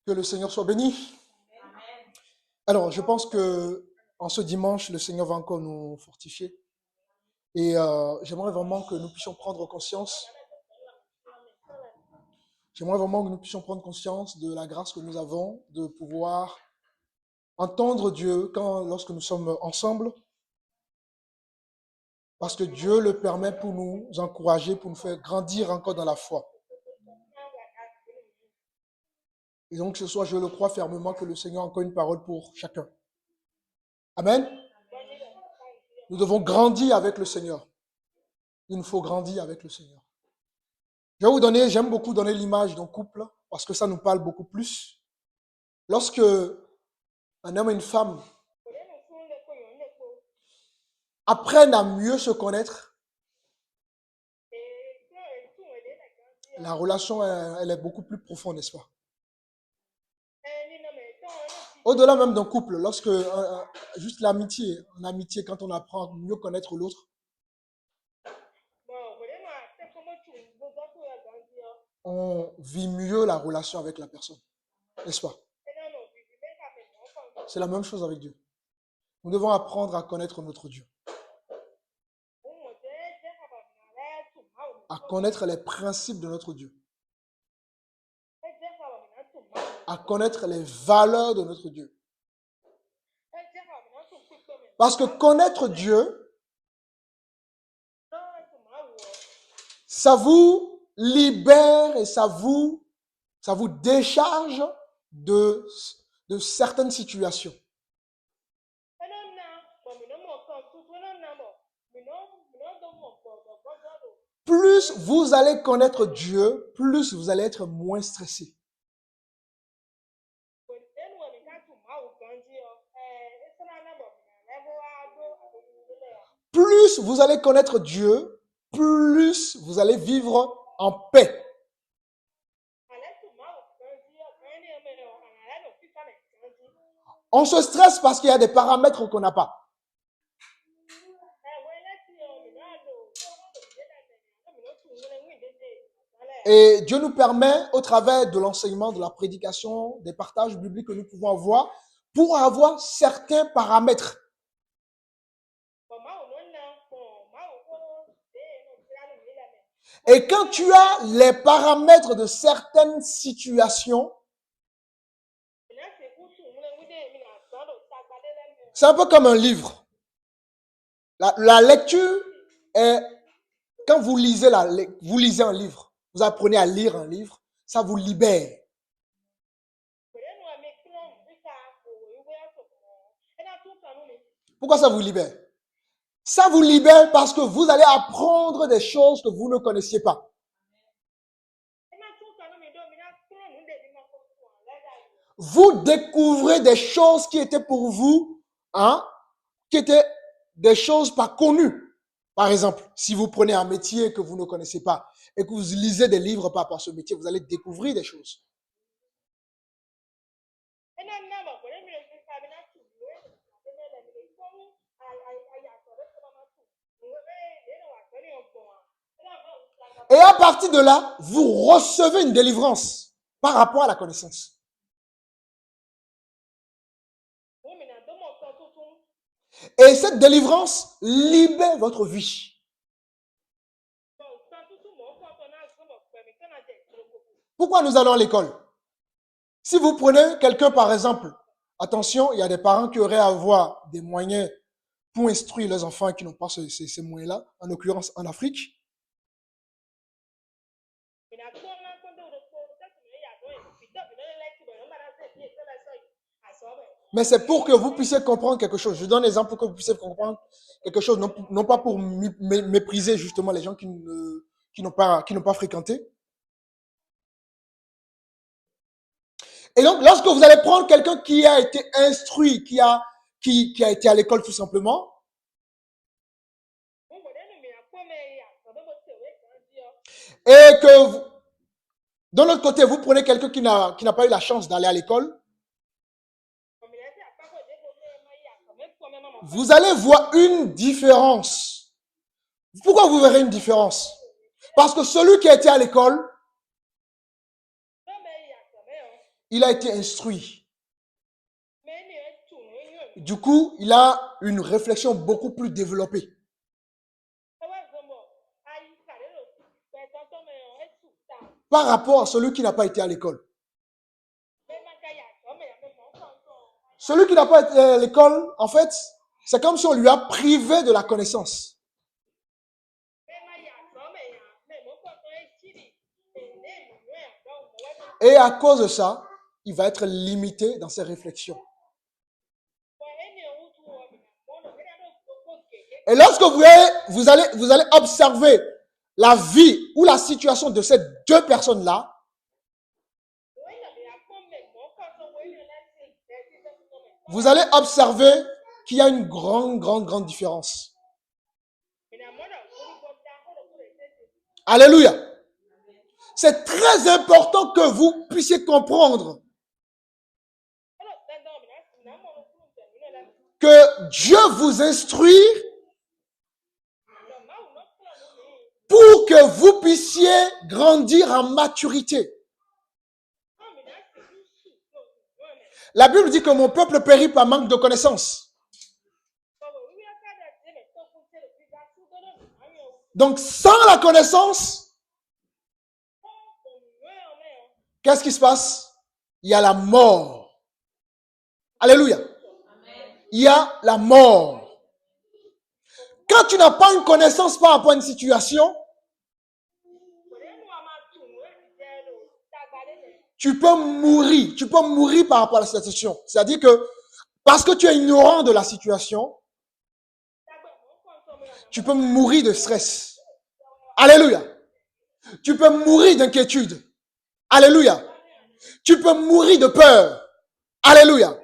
Que le Seigneur soit béni. Alors, je pense que en ce dimanche, le Seigneur va encore nous fortifier. Et j'aimerais vraiment que nous puissions prendre conscience. J'aimerais vraiment que nous puissions prendre conscience de la grâce que nous avons de pouvoir entendre Dieu lorsque nous sommes ensemble. Parce que Dieu le permet pour nous encourager, pour nous faire grandir encore dans la foi. Et donc, ce soir, je le crois fermement que le Seigneur a encore une parole pour chacun. Amen. Nous devons grandir avec le Seigneur. Il nous faut grandir avec le Seigneur. J'aime beaucoup donner l'image d'un couple parce que ça nous parle beaucoup plus. Lorsque un homme et une femme apprennent à mieux se connaître, la relation, elle est beaucoup plus profonde, n'est-ce pas? Au-delà même d'un couple, lorsque juste l'amitié, en amitié, quand on apprend à mieux connaître l'autre, on vit mieux la relation avec la personne, n'est-ce pas? C'est la même chose avec Dieu. Nous devons apprendre à connaître notre Dieu, à connaître les principes de notre Dieu, à connaître les valeurs de notre Dieu. Parce que connaître Dieu, ça vous libère et ça vous décharge de certaines situations. Plus vous allez connaître Dieu, plus vous allez être moins stressé. Plus vous allez connaître Dieu, plus vous allez vivre en paix. On se stresse parce qu'il y a des paramètres qu'on n'a pas. Et Dieu nous permet, au travers de l'enseignement, de la prédication, des partages bibliques que nous pouvons avoir, pour avoir certains paramètres. Et quand tu as les paramètres de certaines situations, c'est un peu comme un livre. La lecture est, quand vous lisez un livre, vous apprenez à lire un livre, ça vous libère. Pourquoi ça vous libère? Ça vous libère parce que vous allez apprendre des choses que vous ne connaissiez pas. Vous découvrez des choses qui étaient pour vous, qui étaient des choses pas connues. Par exemple, si vous prenez un métier que vous ne connaissez pas et que vous lisez des livres par rapport à ce métier, vous allez découvrir des choses. Et à partir de là, vous recevez une délivrance par rapport à la connaissance. Et cette délivrance libère votre vie. Pourquoi nous allons à l'école? Si vous prenez quelqu'un, par exemple, attention, il y a des parents qui auraient à avoir des moyens pour instruire leurs enfants qui n'ont pas ces moyens-là, en l'occurrence en Afrique. Mais c'est pour que vous puissiez comprendre quelque chose. Je donne l'exemple pour que vous puissiez comprendre quelque chose, non pas pour mépriser justement les gens qui n'ont pas fréquenté. Et donc, lorsque vous allez prendre quelqu'un qui a été instruit, qui a été à l'école tout simplement, et que de l'autre côté, vous prenez quelqu'un qui n'a pas eu la chance d'aller à l'école, vous allez voir une différence. Pourquoi vous verrez une différence? Parce que celui qui a été à l'école, il a été instruit. Du coup, il a une réflexion beaucoup plus développée. Par rapport à celui qui n'a pas été à l'école. Celui qui n'a pas été à l'école, en fait, c'est comme si on lui a privé de la connaissance. Et à cause de ça, il va être limité dans ses réflexions. Et lorsque vous allez observer la vie ou la situation de ces deux personnes-là, vous allez observer qu'il y a une grande différence. Alléluia. C'est très important que vous puissiez comprendre que Dieu vous instruit pour que vous puissiez grandir en maturité. La Bible dit que mon peuple périt par manque de connaissance. Donc, sans la connaissance, qu'est-ce qui se passe? Il y a la mort. Alléluia. Il y a la mort. Quand tu n'as pas une connaissance par rapport à une situation, tu peux mourir par rapport à la situation. C'est-à-dire que parce que tu es ignorant de la situation, tu peux mourir de stress. Alléluia. Tu peux mourir d'inquiétude. Alléluia. Tu peux mourir de peur. Alléluia.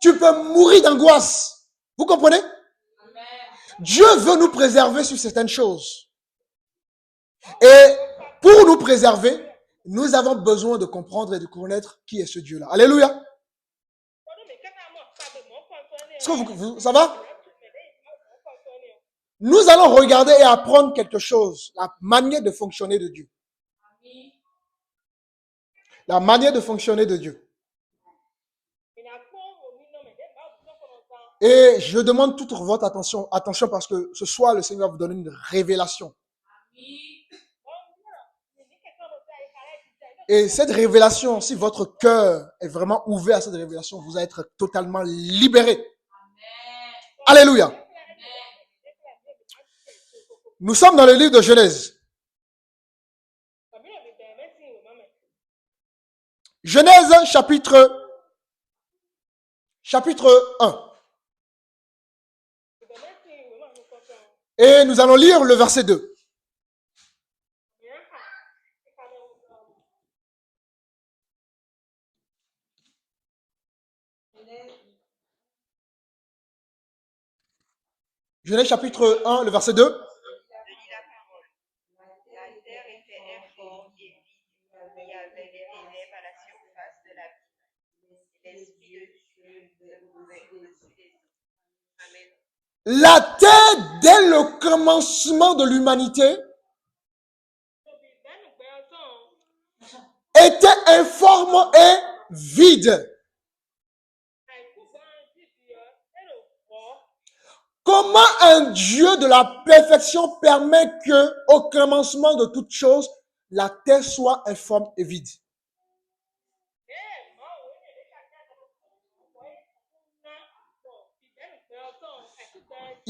Tu peux mourir d'angoisse. Vous comprenez? Dieu veut nous préserver sur certaines choses. Et pour nous préserver, nous avons besoin de comprendre et de connaître qui est ce Dieu-là. Alléluia. Ça va? Nous allons regarder et apprendre quelque chose, la manière de fonctionner de Dieu. La manière de fonctionner de Dieu. Et je demande toute votre attention parce que ce soir, le Seigneur va vous donner une révélation. Et cette révélation, si votre cœur est vraiment ouvert à cette révélation, vous allez être totalement libéré. Alléluia. Nous sommes dans le livre de Genèse. Genèse chapitre 1. Et nous allons lire le verset 2. Genèse chapitre 1, le verset 2. La terre, dès le commencement de l'humanité, était informe et vide. Comment un Dieu de la perfection permet que, au commencement de toute chose, la terre soit informe et vide?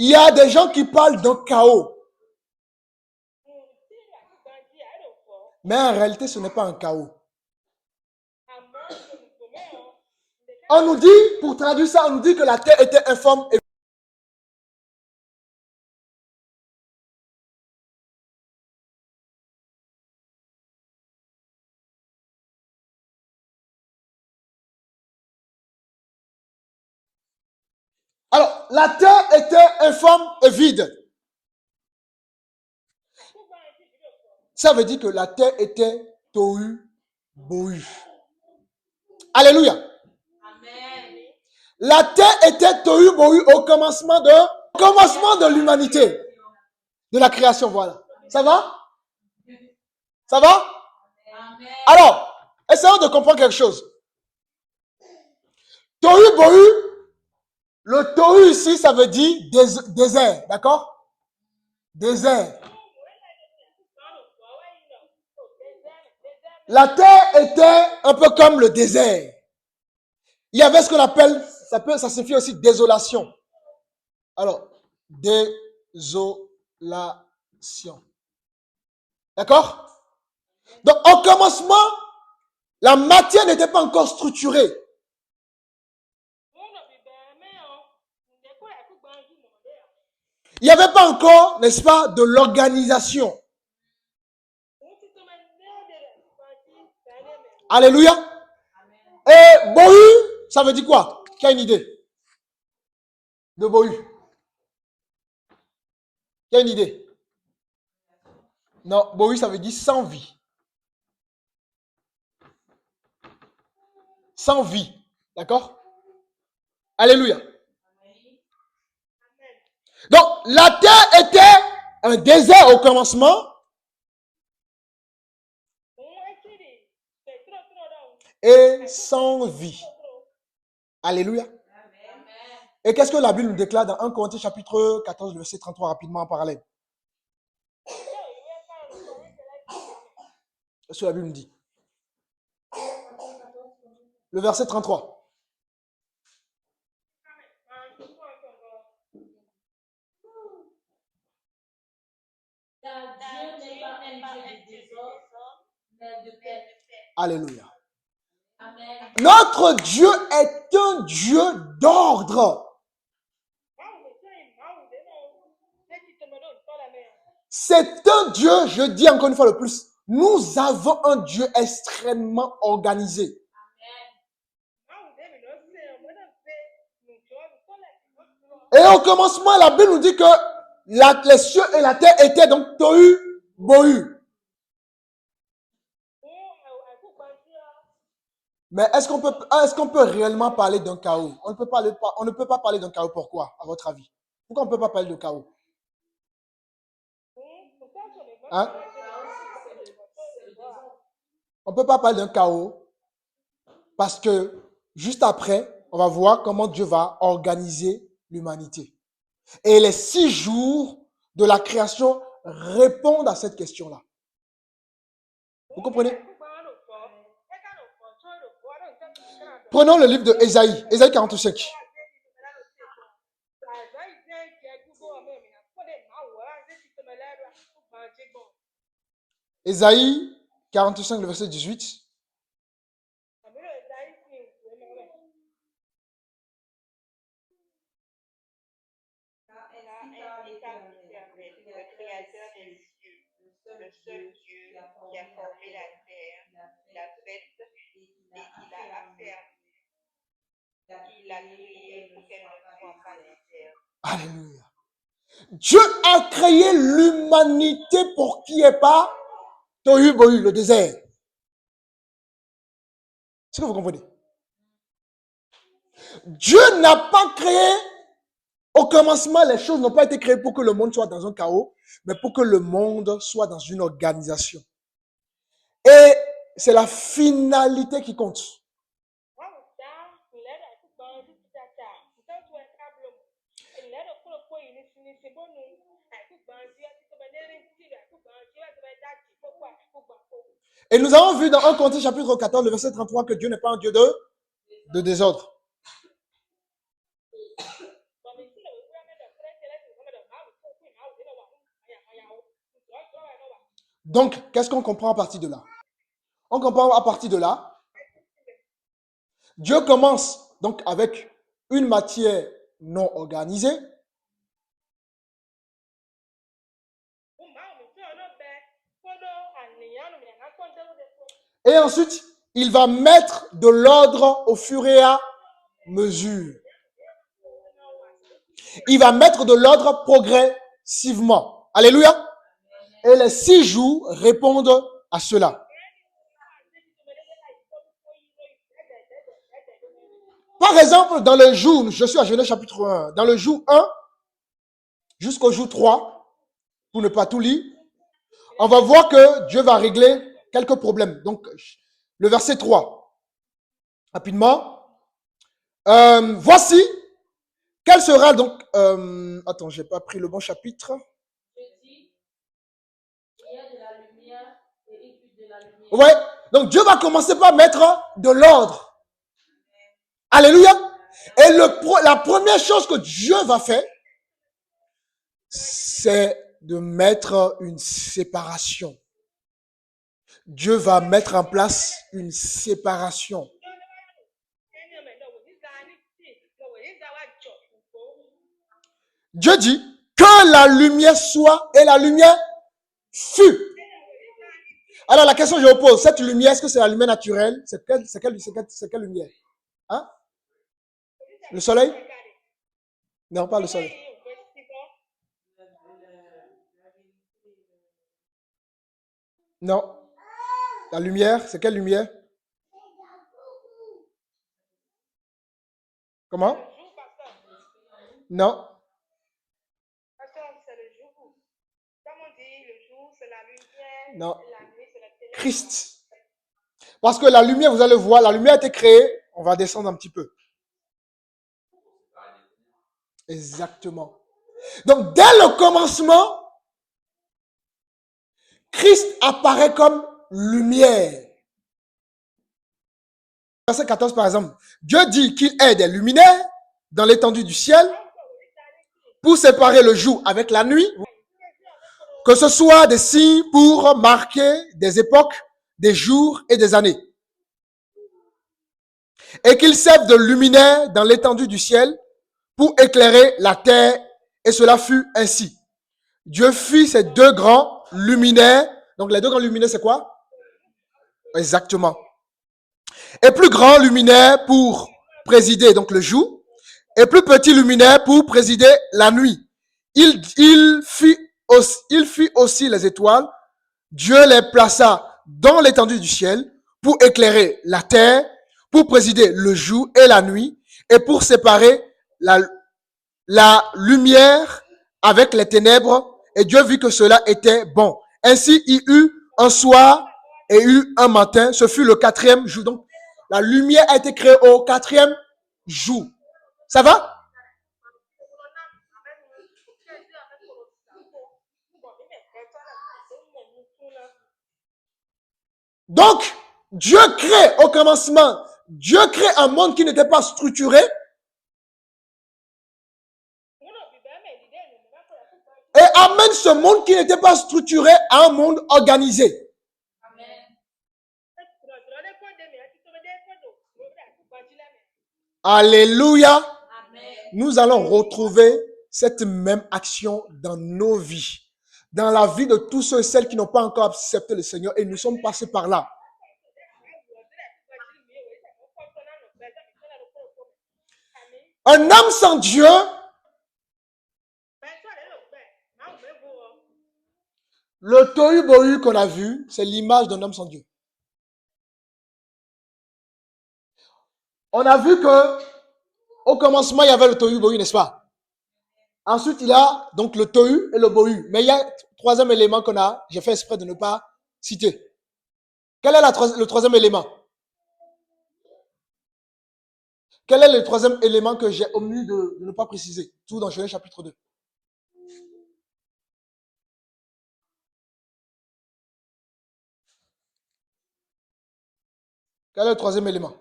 Il y a des gens qui parlent d'un chaos. Mais en réalité, ce n'est pas un chaos. On nous dit, pour traduire ça, on nous dit que la terre était informe et vide. Alors, la terre était informe et vide. Ça veut dire que la terre était tohu bohu. Alléluia. Amen. La terre était tohu bohu au commencement de l'humanité, de la création. Voilà. Ça va? Ça va? Amen. Alors, essayons de comprendre quelque chose. Tohu bohu, le tohu ici, ça veut dire désert, d'accord? Désert. La terre était un peu comme le désert. Il y avait ce qu'on appelle, ça signifie aussi désolation. Alors, désolation. D'accord? Donc, au commencement, la matière n'était pas encore structurée. Il n'y avait pas encore, n'est-ce pas, de l'organisation. Alléluia. Et bohu, ça veut dire quoi? Qui a une idée de bohu? Qui a une idée? Non, bohu, ça veut dire sans vie. Sans vie. D'accord? Alléluia. Donc, la terre était un désert au commencement. Et sans vie. Alléluia. Et qu'est-ce que la Bible nous déclare dans 1 Corinthiens chapitre 14, verset 33, rapidement en parallèle? Qu'est-ce que la Bible nous dit? Le verset 33. Alléluia. Notre Dieu est un Dieu d'ordre. C'est un Dieu, je dis encore une fois le plus, nous avons un Dieu extrêmement organisé. Et au commencement, la Bible nous dit que les cieux et la terre étaient donc tohu bohu. Mais est-ce qu'on peut réellement parler d'un chaos? On ne peut pas parler d'un chaos. Pourquoi, à votre avis? Pourquoi on ne peut pas parler de chaos? Hein? On ne peut pas parler d'un chaos parce que juste après, on va voir comment Dieu va organiser l'humanité. Et les 6 jours de la création répondent à cette question-là. Vous comprenez? Prenons le livre de Ésaïe, Ésaïe 45. Ésaïe 45, le verset 18. Le seul Dieu qui a formé la terre, la faite et il a affermi. Il a créé pour qu'elle ne soit pas déserte. Alléluia. Dieu a créé l'humanité pour qu'il n'y ait pas tohu bohu, le désert. Est-ce que vous comprenez? Dieu n'a pas créé, au commencement, les choses n'ont pas été créées pour que le monde soit dans un chaos, mais pour que le monde soit dans une organisation. Et c'est la finalité qui compte. Et nous avons vu dans 1 Corinthiens chapitre 14, le verset 33, que Dieu n'est pas un Dieu de désordre. Donc, qu'est-ce qu'on comprend à partir de là? On comprend à partir de là, Dieu commence donc avec une matière non organisée. Et ensuite, il va mettre de l'ordre au fur et à mesure. Il va mettre de l'ordre progressivement. Alléluia. Et les 6 jours répondent à cela. Par exemple, dans le jour, je suis à Genèse chapitre 1, dans le jour 1 jusqu'au jour 3, pour ne pas tout lire, on va voir que Dieu va régler quelques problèmes. Donc, le verset 3, rapidement. Voici, quel sera donc... attends, j'ai pas pris le bon chapitre. Ouais, donc Dieu va commencer par mettre de l'ordre. Alléluia. Et la première chose que Dieu va faire, c'est de mettre une séparation. Dieu va mettre en place une séparation. Dieu dit que la lumière soit et la lumière fut. Alors la question que je vous pose, cette lumière, est-ce que c'est la lumière naturelle? C'est quelle lumière? Hein? Le soleil? Non, pas le soleil. Non. La lumière, c'est quelle lumière? Comment? Non. Non. Christ. Parce que la lumière, vous allez voir, la lumière a été créée. On va descendre un petit peu. Exactement. Donc, dès le commencement, Christ apparaît comme lumière. Verset 14, par exemple. Dieu dit qu'il est des luminaires dans l'étendue du ciel pour séparer le jour avec la nuit, que ce soit des signes pour marquer des époques, des jours et des années. Et qu'il serve de luminaire dans l'étendue du ciel pour éclairer la terre, et cela fut ainsi. Dieu fit ces deux grands luminaires. Donc les deux grands luminaires, c'est quoi? Exactement. Et plus grand luminaire pour présider donc le jour, et plus petit luminaire pour présider la nuit. Il fit aussi les étoiles. Dieu les plaça dans l'étendue du ciel pour éclairer la terre, pour présider le jour et la nuit, et pour séparer la lumière avec les ténèbres. Et Dieu vit que cela était bon. Ainsi, il eut un soir et eut un matin. Ce fut le 4e jour. Donc, la lumière a été créée au 4e jour. Ça va? Donc, Dieu crée au commencement, Dieu crée un monde qui n'était pas structuré. Et amène ce monde qui n'était pas structuré à un monde organisé. Alléluia. Amen. Nous allons retrouver cette même action dans nos vies. Dans la vie de tous ceux et celles qui n'ont pas encore accepté le Seigneur, et nous sommes passés par là. Un homme sans Dieu, le tohu-bohu qu'on a vu, c'est l'image d'un homme sans Dieu. On a vu que au commencement, il y avait le tohu-bohu, n'est-ce pas? Ensuite, il y a donc le tohu et le bohu. Mais il y a un troisième élément qu'on a, j'ai fait exprès de ne pas citer. Quel est le troisième élément? Quel est le troisième élément que j'ai omis de ne pas préciser? Tout dans Genèse chapitre 2. Quel est le troisième élément?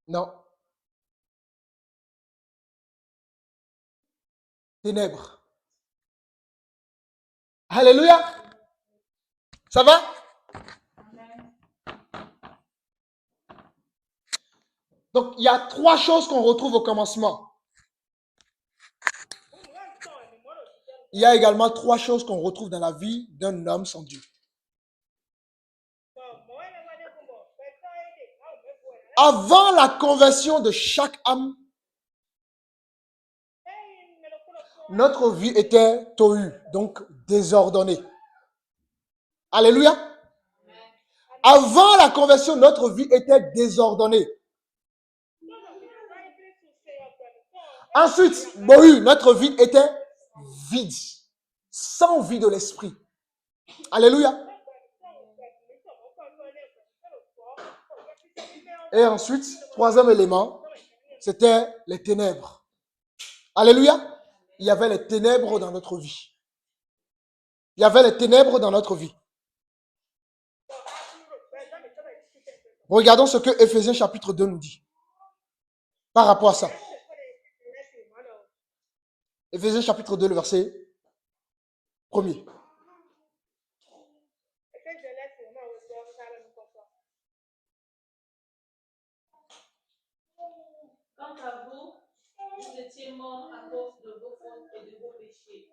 Non. Ténèbres. Alléluia. Ça va? Donc, il y a trois choses qu'on retrouve au commencement. Il y a également trois choses qu'on retrouve dans la vie d'un homme sans Dieu. Avant la conversion de chaque âme, notre vie était tohu, donc désordonnée. Alléluia. Avant la conversion, notre vie était désordonnée. Ensuite, bohu, notre vie était vide, sans vie de l'esprit. Alléluia. Et ensuite, troisième élément, c'était les ténèbres. Alléluia. Il y avait les ténèbres dans notre vie. Il y avait les ténèbres dans notre vie. Regardons ce que Éphésiens chapitre 2 nous dit par rapport à ça. Éphésiens chapitre 2, le verset 1er. Quant à vous, vous étiez morts à cause de vos fautes et de vos péchés,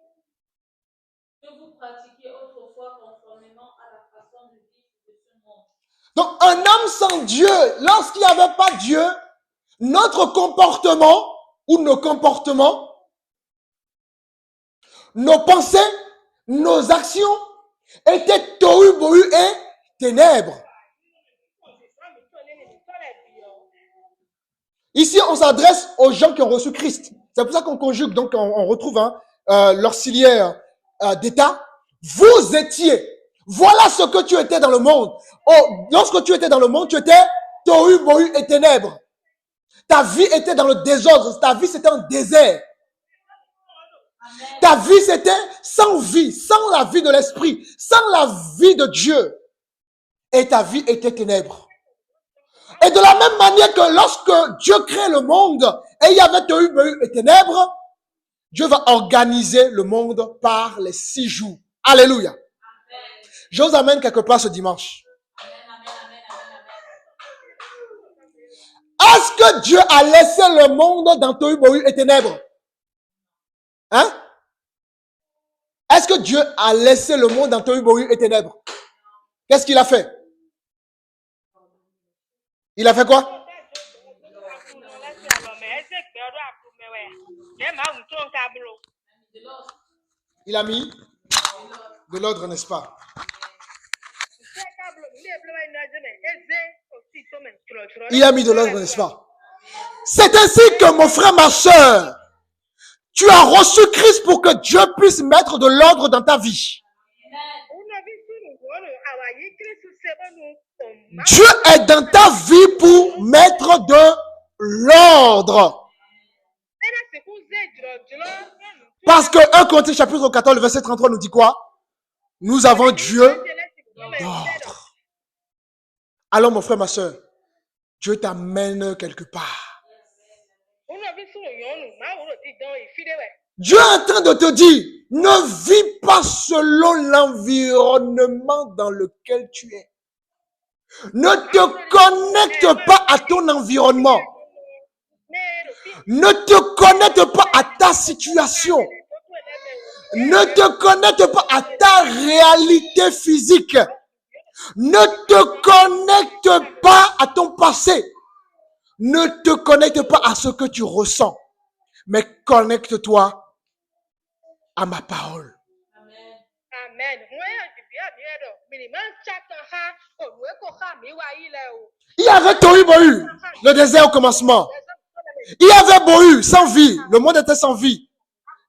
que vous pratiquiez autrefois conformément à la façon de vivre de ce monde. Donc, un homme sans Dieu, lorsqu'il n'y avait pas Dieu, notre comportement ou nos comportements, nos pensées, nos actions étaient tohu bohu et ténèbres. Ici, on s'adresse aux gens qui ont reçu Christ. C'est pour ça qu'on conjugue, donc on retrouve l'auxiliaire d'état. Vous étiez. Voilà ce que tu étais dans le monde. Oh, lorsque tu étais dans le monde, tu étais tohu bohu et ténèbres. Ta vie était dans le désordre. Ta vie, c'était un désert. Ta vie, c'était sans vie, sans la vie de l'esprit, sans la vie de Dieu. Et ta vie était ténèbres. Et de la même manière que lorsque Dieu crée le monde et il y avait tohu bohu et ténèbres, Dieu va organiser le monde par les 6 jours. Alléluia. Je vous amène quelque part ce dimanche. Est-ce que Dieu a laissé le monde dans tohu bohu et ténèbres? Hein? Est-ce que Dieu a laissé le monde dans tohu bohu et ténèbres? Qu'est-ce qu'il a fait? Il a fait quoi? Il a mis de l'ordre, n'est-ce pas? Il a mis de l'ordre, n'est-ce pas? C'est ainsi que mon frère, ma soeur, tu as reçu Christ pour que Dieu puisse mettre de l'ordre dans ta vie. Dieu est dans ta vie pour mettre de l'ordre. Parce que 1 Corinthiens chapitre 14, le verset 33 nous dit quoi? Nous avons Dieu d'ordre. Alors mon frère, ma soeur, Dieu t'amène quelque part. Dieu est en train de te dire, ne vis pas selon l'environnement dans lequel tu es. Ne te connecte pas à ton environnement. Ne te connecte pas à ta situation. Ne te connecte pas à ta réalité physique. Ne te connecte pas à ton passé. Ne te connecte pas à ce que tu ressens. Mais connecte-toi à ma parole. Amen. Il y avait tohu bohu, le désert au commencement. Il y avait bohu, sans vie. Le monde était sans vie.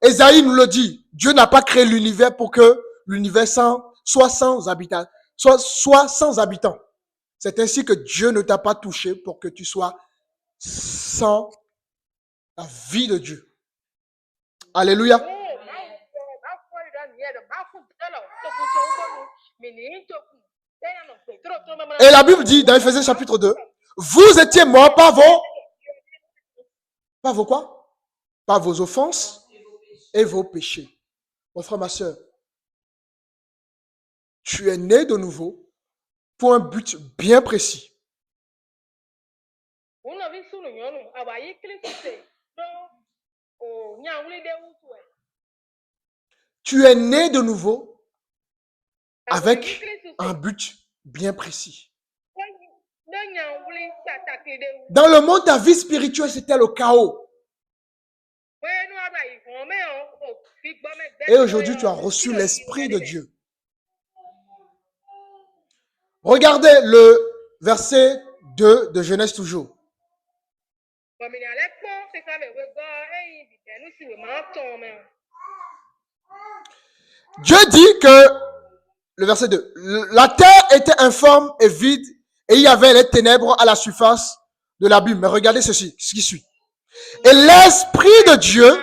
Ésaïe nous le dit. Dieu n'a pas créé l'univers pour que l'univers soit sans habitants. Soit sans habitants. C'est ainsi que Dieu ne t'a pas touché pour que tu sois sans la vie de Dieu. Alléluia. Et la Bible dit dans Éphésiens chapitre 2, vous étiez morts par vos quoi? Par vos offenses et vos péchés. Mon frère, ma soeur, tu es né de nouveau pour un but bien précis. Tu es né de nouveau avec un but bien précis. Dans le monde, ta vie spirituelle, c'était le chaos. Et aujourd'hui, tu as reçu l'Esprit de Dieu. Regardez le verset 2 de Genèse toujours. Dieu dit que, le verset 2, la terre était informe et vide Et il y avait les ténèbres à la surface de l'abîme. Mais regardez ceci, ce qui suit. Et l'Esprit de Dieu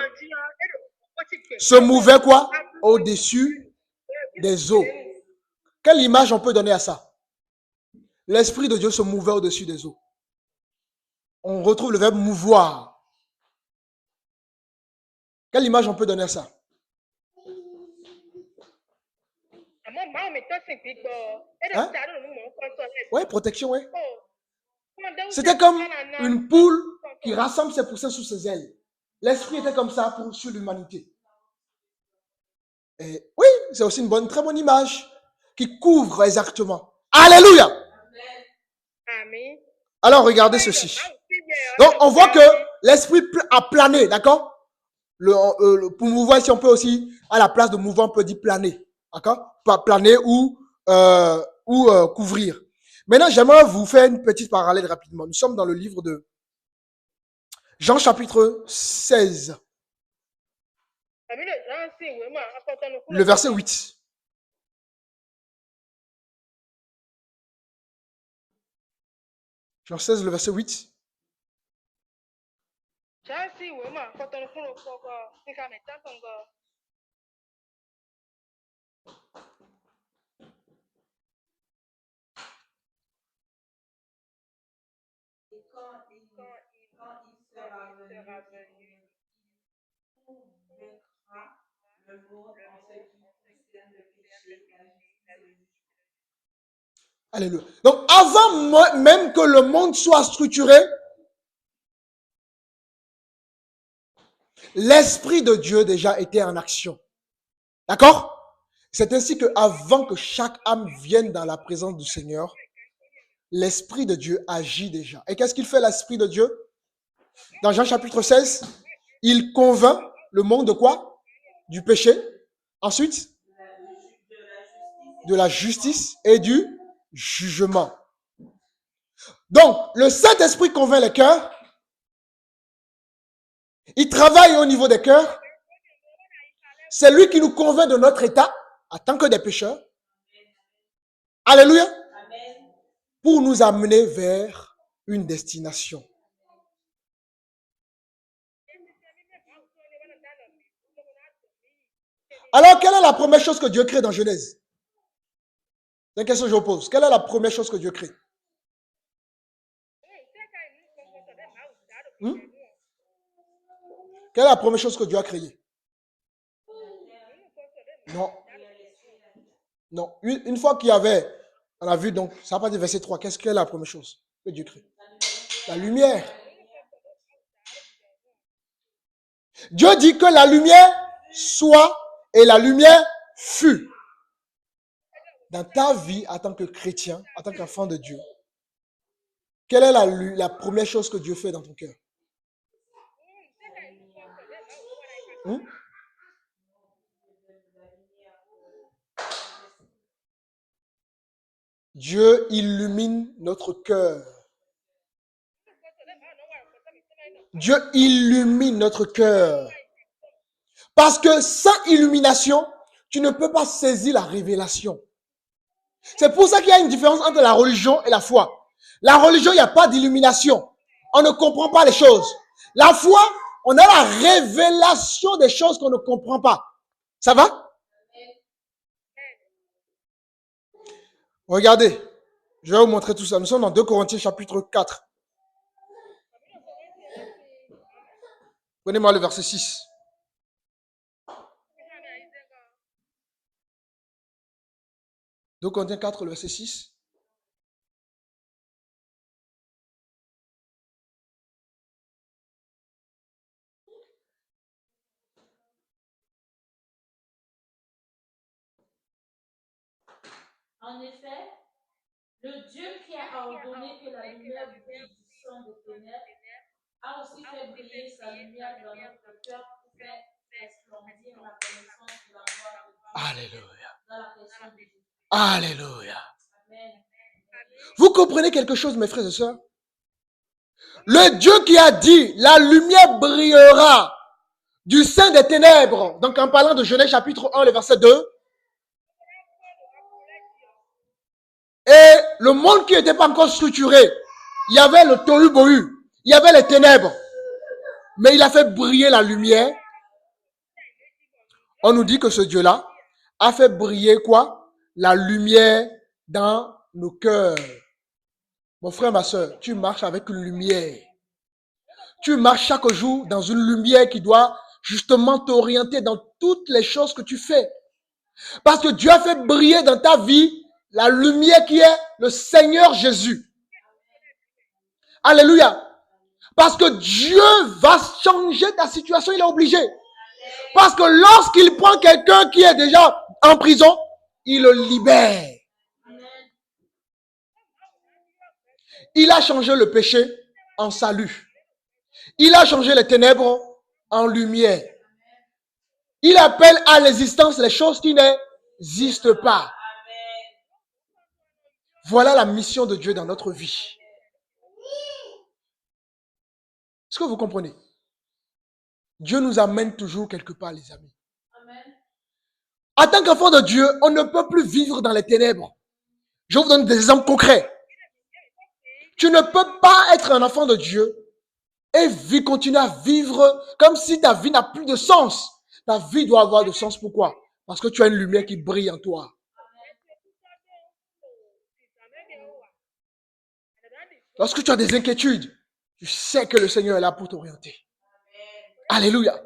se mouvait quoi? Au-dessus des eaux. Quelle image on peut donner à ça? L'Esprit de Dieu se mouvait au-dessus des eaux. On retrouve le verbe mouvoir. Quelle image on peut donner à ça? Hein? Oui, protection, oui. C'était comme une poule qui rassemble ses poussins sous ses ailes. L'Esprit était comme ça sur l'humanité. Et oui, c'est aussi une très bonne image qui couvre exactement. Alléluia! Amen. Alors, regardez ceci. Donc, on voit que l'Esprit a plané, d'accord? Pour mouvoir, si on peut aussi, à la place de mouvoir, on peut dire planer. D'accord? Planer ou couvrir. Maintenant, j'aimerais vous faire une petite parallèle rapidement. Nous sommes dans le livre de Jean chapitre 16. Le verset 8. Jean 16, le verset 8. Et quand il sera venu, il vaincra le monde en ce qui concerne le péché, la justice et le jugement. Alléluia. Donc, avant même que le monde soit structuré, l'Esprit de Dieu déjà était en action. D'accord? C'est ainsi que avant que chaque âme vienne dans la présence du Seigneur, l'Esprit de Dieu agit déjà. Et qu'est-ce qu'il fait, l'Esprit de Dieu? Dans Jean chapitre 16, il convainc le monde de quoi? Du péché. Ensuite, de la justice et du jugement. Donc, le Saint-Esprit convainc les cœurs. Il travaille au niveau des cœurs. C'est lui qui nous convainc de notre état en tant que des pécheurs. Alléluia. Pour nous amener vers une destination. Alors, quelle est la première chose que Dieu crée dans Genèse? C'est une question que je vous pose. Quelle est la première chose que Dieu crée? Quelle est la première chose que Dieu a créée? Non. Non. Une fois qu'il y avait, on a vu donc, ça n'a pas dit verset 3, qu'est-ce que est la première chose que Dieu crée? La lumière. Dieu dit que la lumière soit et la lumière fut. Dans ta vie, en tant que chrétien, en tant qu'enfant de Dieu, quelle est la première chose que Dieu fait dans ton cœur? Dieu illumine notre cœur. Dieu illumine notre cœur. Parce que sans illumination, tu ne peux pas saisir la révélation. C'est pour ça qu'il y a une différence entre la religion et la foi. La religion, il n'y a pas d'illumination. On ne comprend pas les choses. La foi, on a la révélation des choses qu'on ne comprend pas. Ça va? Regardez, je vais vous montrer tout ça. Nous sommes dans 2 Corinthiens chapitre 4. Prenez-moi le verset 6. Donc, Corinthiens 4, le verset 6. En effet, le Dieu qui a ordonné que la lumière brille du sein des ténèbres a aussi fait briller sa lumière dans notre cœur pour faire resplendir la connaissance de la gloire de Dieu. Alléluia. Dans la personne de Jésus. Alléluia. Amen. Vous comprenez quelque chose, mes frères et sœurs? Le Dieu qui a dit, la lumière brillera du sein des ténèbres. Donc, en parlant de Genèse chapitre 1, le verset 2. Et le monde qui n'était pas encore structuré. Il y avait le tohu-bohu. Il y avait les ténèbres. Mais il a fait briller la lumière. On nous dit que ce Dieu-là a fait briller quoi? La lumière dans nos cœurs. Mon frère, ma soeur, tu marches avec une lumière. Tu marches chaque jour dans une lumière qui doit justement t'orienter dans toutes les choses que tu fais. Parce que Dieu a fait briller dans ta vie la lumière qui est le Seigneur Jésus. Alléluia. Parce que Dieu va changer ta situation, il est obligé. Parce que lorsqu'il prend quelqu'un qui est déjà en prison, il le libère. Il a changé le péché en salut. Il a changé les ténèbres en lumière. Il appelle à l'existence les choses qui n'existent pas. Voilà la mission de Dieu dans notre vie. Est-ce que vous comprenez? Dieu nous amène toujours quelque part, les amis. En tant qu'enfant de Dieu, on ne peut plus vivre dans les ténèbres. Je vous donne des exemples concrets. Tu ne peux pas être un enfant de Dieu et continuer à vivre comme si ta vie n'a plus de sens. Ta vie doit avoir de sens. Pourquoi? Parce que tu as une lumière qui brille en toi. Lorsque tu as des inquiétudes, tu sais que le Seigneur est là pour t'orienter. Alléluia.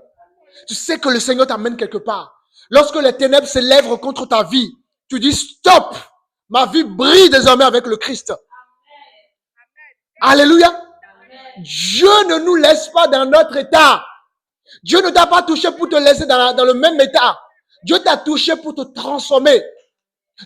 Tu sais que le Seigneur t'amène quelque part. Lorsque les ténèbres s'élèvent contre ta vie, tu dis stop. Ma vie brille désormais avec le Christ. Alléluia. Dieu ne nous laisse pas dans notre état. Dieu ne t'a pas touché pour te laisser dans le même état. Dieu t'a touché pour te transformer.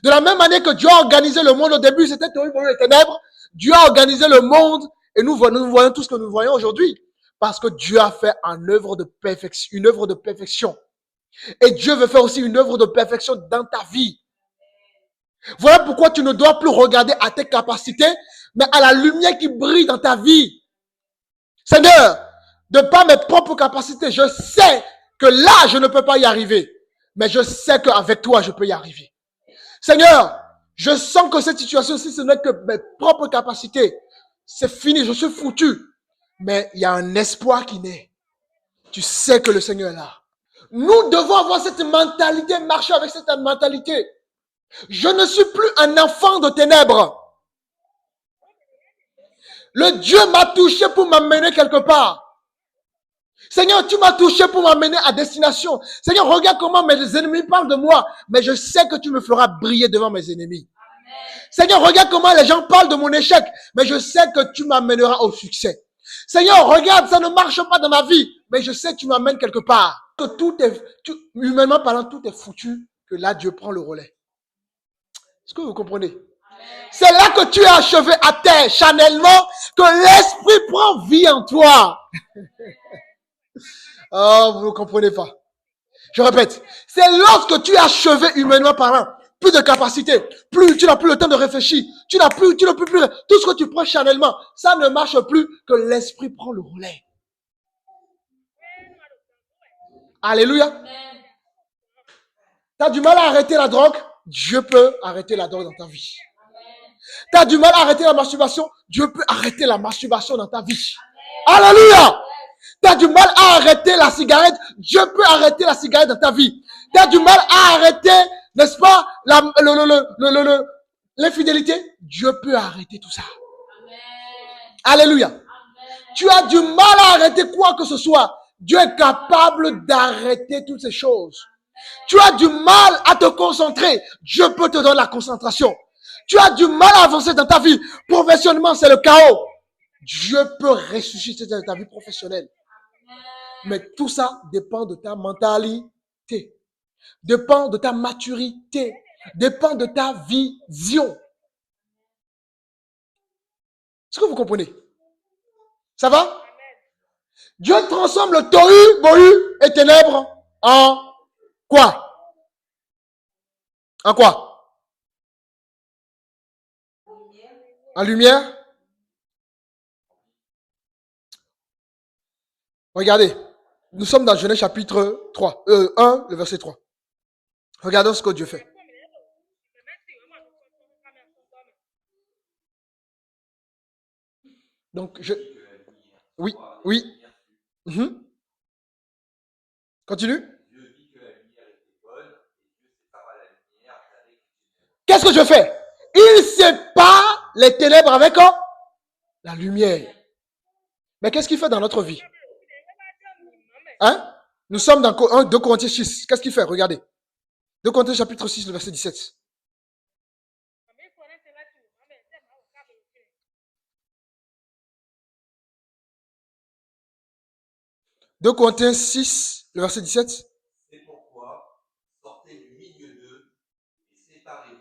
De la même manière que Dieu a organisé le monde au début, c'était les ténèbres. Dieu a organisé le monde et nous voyons tout ce que nous voyons aujourd'hui. Parce que Dieu a fait une œuvre de perfection. Et Dieu veut faire aussi une œuvre de perfection dans ta vie. Voilà pourquoi tu ne dois plus regarder à tes capacités, mais à la lumière qui brille dans ta vie. Seigneur, de par mes propres capacités, je sais que là, je ne peux pas y arriver. Mais je sais qu'avec toi, je peux y arriver. Seigneur, je sens que cette situation, si ce n'est que mes propres capacités, c'est fini, je suis foutu. Mais il y a un espoir qui naît. Tu sais que le Seigneur est là. Nous devons avoir cette mentalité, marcher avec cette mentalité. Je ne suis plus un enfant de ténèbres. Le Dieu m'a touché pour m'amener quelque part. Seigneur, tu m'as touché pour m'amener à destination. Seigneur, regarde comment mes ennemis parlent de moi. Mais je sais que tu me feras briller devant mes ennemis. Seigneur, regarde comment les gens parlent de mon échec. Mais je sais que tu m'amèneras au succès. Seigneur, regarde, ça ne marche pas dans ma vie. Mais je sais que tu m'amènes quelque part. Que humainement parlant, tout est foutu. Que là, Dieu prend le relais. Est-ce que vous comprenez? C'est là que tu es achevé à terre, charnellement, que l'esprit prend vie en toi. Oh, vous ne comprenez pas. Je répète, c'est lorsque tu es achevé humainement parlant, plus de capacité, tu n'as plus le temps de réfléchir, tu ne peux plus, tout ce que tu prends charnellement, ça ne marche plus, que l'esprit prend le relais. Alléluia. Tu as du mal à arrêter la drogue, Dieu peut arrêter la drogue dans ta vie. Tu as du mal à arrêter la masturbation, Dieu peut arrêter la masturbation dans ta vie. Alléluia. Tu as du mal à arrêter la cigarette, Dieu peut arrêter la cigarette dans ta vie. Tu as du mal à arrêter, n'est-ce pas, l'infidélité, Dieu peut arrêter tout ça. Alléluia. Tu as du mal à arrêter quoi que ce soit, Dieu est capable d'arrêter toutes ces choses. Tu as du mal à te concentrer, Dieu peut te donner la concentration. Tu as du mal à avancer dans ta vie, professionnellement c'est le chaos. Dieu peut ressusciter dans ta vie professionnelle. Mais tout ça dépend de ta mentalité, dépend de ta maturité, dépend de ta vision. Est-ce que vous comprenez? Ça va? Dieu transforme le tohu, bohu et ténèbres en quoi? En quoi? En lumière? Regardez, nous sommes dans Genèse chapitre 3, 1, le verset 3. Regardons ce que Dieu fait. Donc, oui, oui. Mhm. Continue. Qu'est-ce que je fais? Il sépare les ténèbres avec la lumière. Mais qu'est-ce qu'il fait dans notre vie? Hein? Nous sommes dans 2 Corinthiens 6. Qu'est-ce qu'il fait? Regardez. 2 Corinthiens chapitre 6, le verset 17. 2 Corinthiens 6, le verset 17. C'est pourquoi sortez du milieu d'eux et séparez-vous,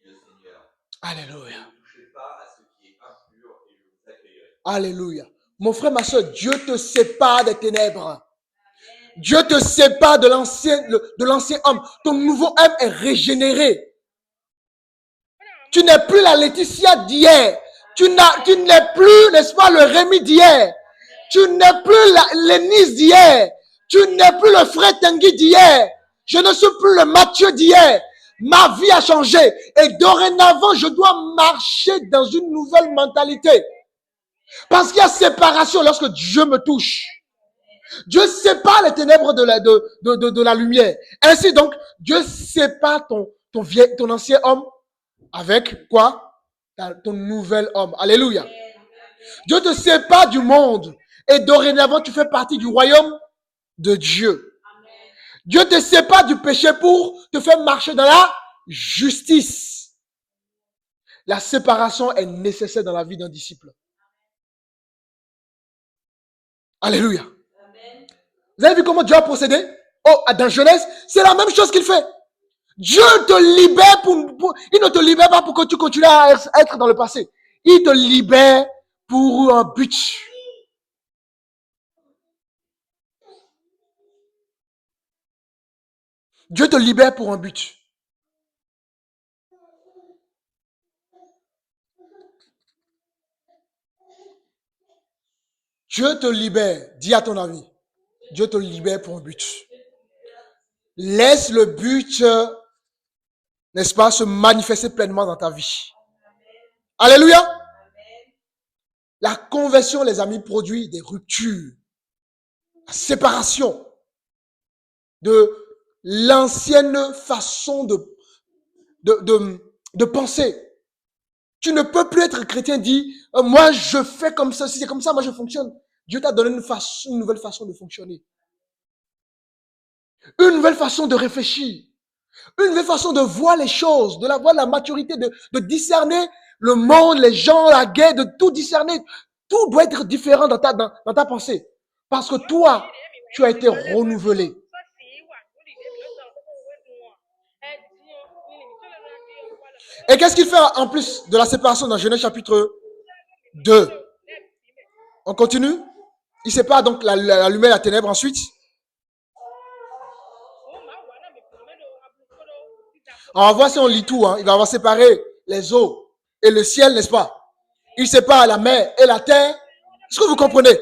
dit le Seigneur. Alléluia. Ne touchez pas à ce qui est impur et je vous accueillerai. Alléluia. Mon frère, ma soeur, Dieu te sépare des ténèbres. Dieu te sépare de l'ancien homme. Ton nouveau homme est régénéré. Tu n'es plus la Laetitia d'hier. Tu n'es plus, n'est-ce pas, le Rémi d'hier. Tu n'es plus l'Énise d'hier. Tu n'es plus le frère Tanguy d'hier. Je ne suis plus le Mathieu d'hier. Ma vie a changé. Et dorénavant, je dois marcher dans une nouvelle mentalité. Parce qu'il y a séparation lorsque Dieu me touche. Dieu sépare les ténèbres de la lumière. Ainsi donc, Dieu sépare ton ancien homme avec quoi? Ton nouvel homme. Alléluia. Dieu te sépare du monde. Et dorénavant, tu fais partie du royaume de Dieu. Dieu te sépare du péché pour te faire marcher dans la justice. La séparation est nécessaire dans la vie d'un disciple. Alléluia. Vous avez vu comment Dieu a procédé? Dans Genèse, c'est la même chose qu'il fait. Dieu te libère il ne te libère pas pour que tu continues à être dans le passé. Il te libère pour un but. Dieu te libère pour un but. Dieu te libère. Dis à ton ami. Dieu te libère pour un but. Laisse le but, n'est-ce pas, se manifester pleinement dans ta vie. Alléluia. La conversion, les amis, produit des ruptures. La séparation de l'ancienne façon de penser. Tu ne peux plus être chrétien, dit, moi je fais comme ça, si c'est comme ça, moi je fonctionne. Dieu t'a donné une nouvelle façon de fonctionner. Une nouvelle façon de réfléchir. Une nouvelle façon de voir les choses, de voir la maturité, de discerner le monde, les gens, la guerre, de tout discerner. Tout doit être différent dans ta pensée. Parce que toi, tu as été renouvelé. Et qu'est-ce qu'il fait en plus de la séparation dans Genèse chapitre 2? On continue? Il sépare donc la lumière et la ténèbre ensuite. On va voir si on lit tout. Il va avoir séparé les eaux et le ciel, n'est-ce pas? Il sépare la mer et la terre. Est-ce que vous comprenez?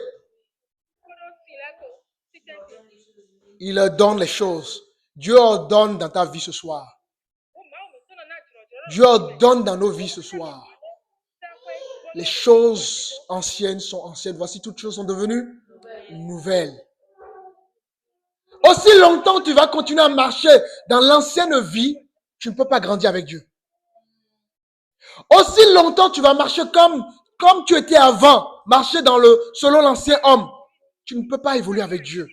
Il ordonne les choses. Dieu ordonne dans ta vie ce soir. Dieu ordonne dans nos vies ce soir. Les choses anciennes sont anciennes. Voici toutes choses sont devenues nouvelles. Aussi longtemps tu vas continuer à marcher dans l'ancienne vie, tu ne peux pas grandir avec Dieu. Aussi longtemps tu vas marcher comme tu étais avant, marcher selon l'ancien homme, tu ne peux pas évoluer avec Dieu.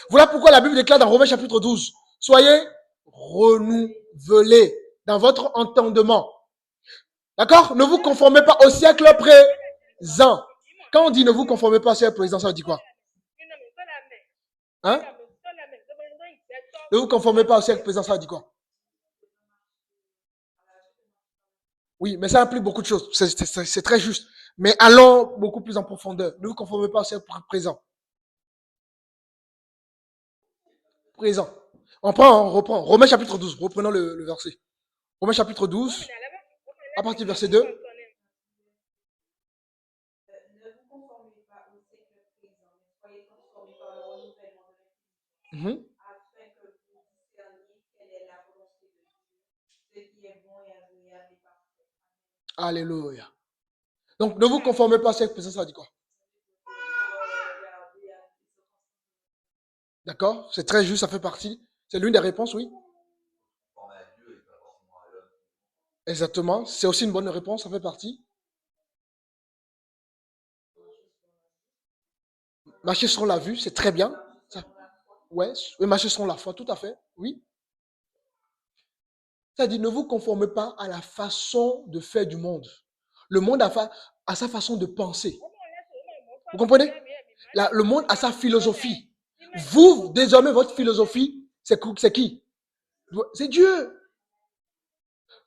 Voilà pourquoi la Bible déclare dans Romains chapitre 12, soyez renouvelés dans votre entendement. D'accord? Ne vous conformez pas au siècle présent. Quand on dit ne vous conformez pas au siècle présent, ça veut dire quoi? Hein? Ne vous conformez pas au siècle présent, ça veut dire quoi? Oui, mais ça implique beaucoup de choses. C'est très juste. Mais allons beaucoup plus en profondeur. Ne vous conformez pas au siècle présent. Présent. On reprend. Romains chapitre 12. Reprenons le verset. Romains chapitre 12. À partir du verset 2. Mm-hmm. Alléluia. Donc, ne vous conformez pas à cette personne, ça dit quoi? D'accord? C'est très juste, ça fait partie. C'est l'une des réponses, oui. Conformer à Dieu et pas forcément à l'homme. Exactement. C'est aussi une bonne réponse, ça fait partie. Marcher selon la vue, c'est très bien. Ça, ouais, oui, marcher selon la foi, tout à fait. Oui. Ça dit, ne vous conformez pas à la façon de faire du monde. Le monde a sa façon de penser. Vous comprenez? Le monde a sa philosophie. Vous, désormais, votre philosophie, c'est qui? C'est Dieu.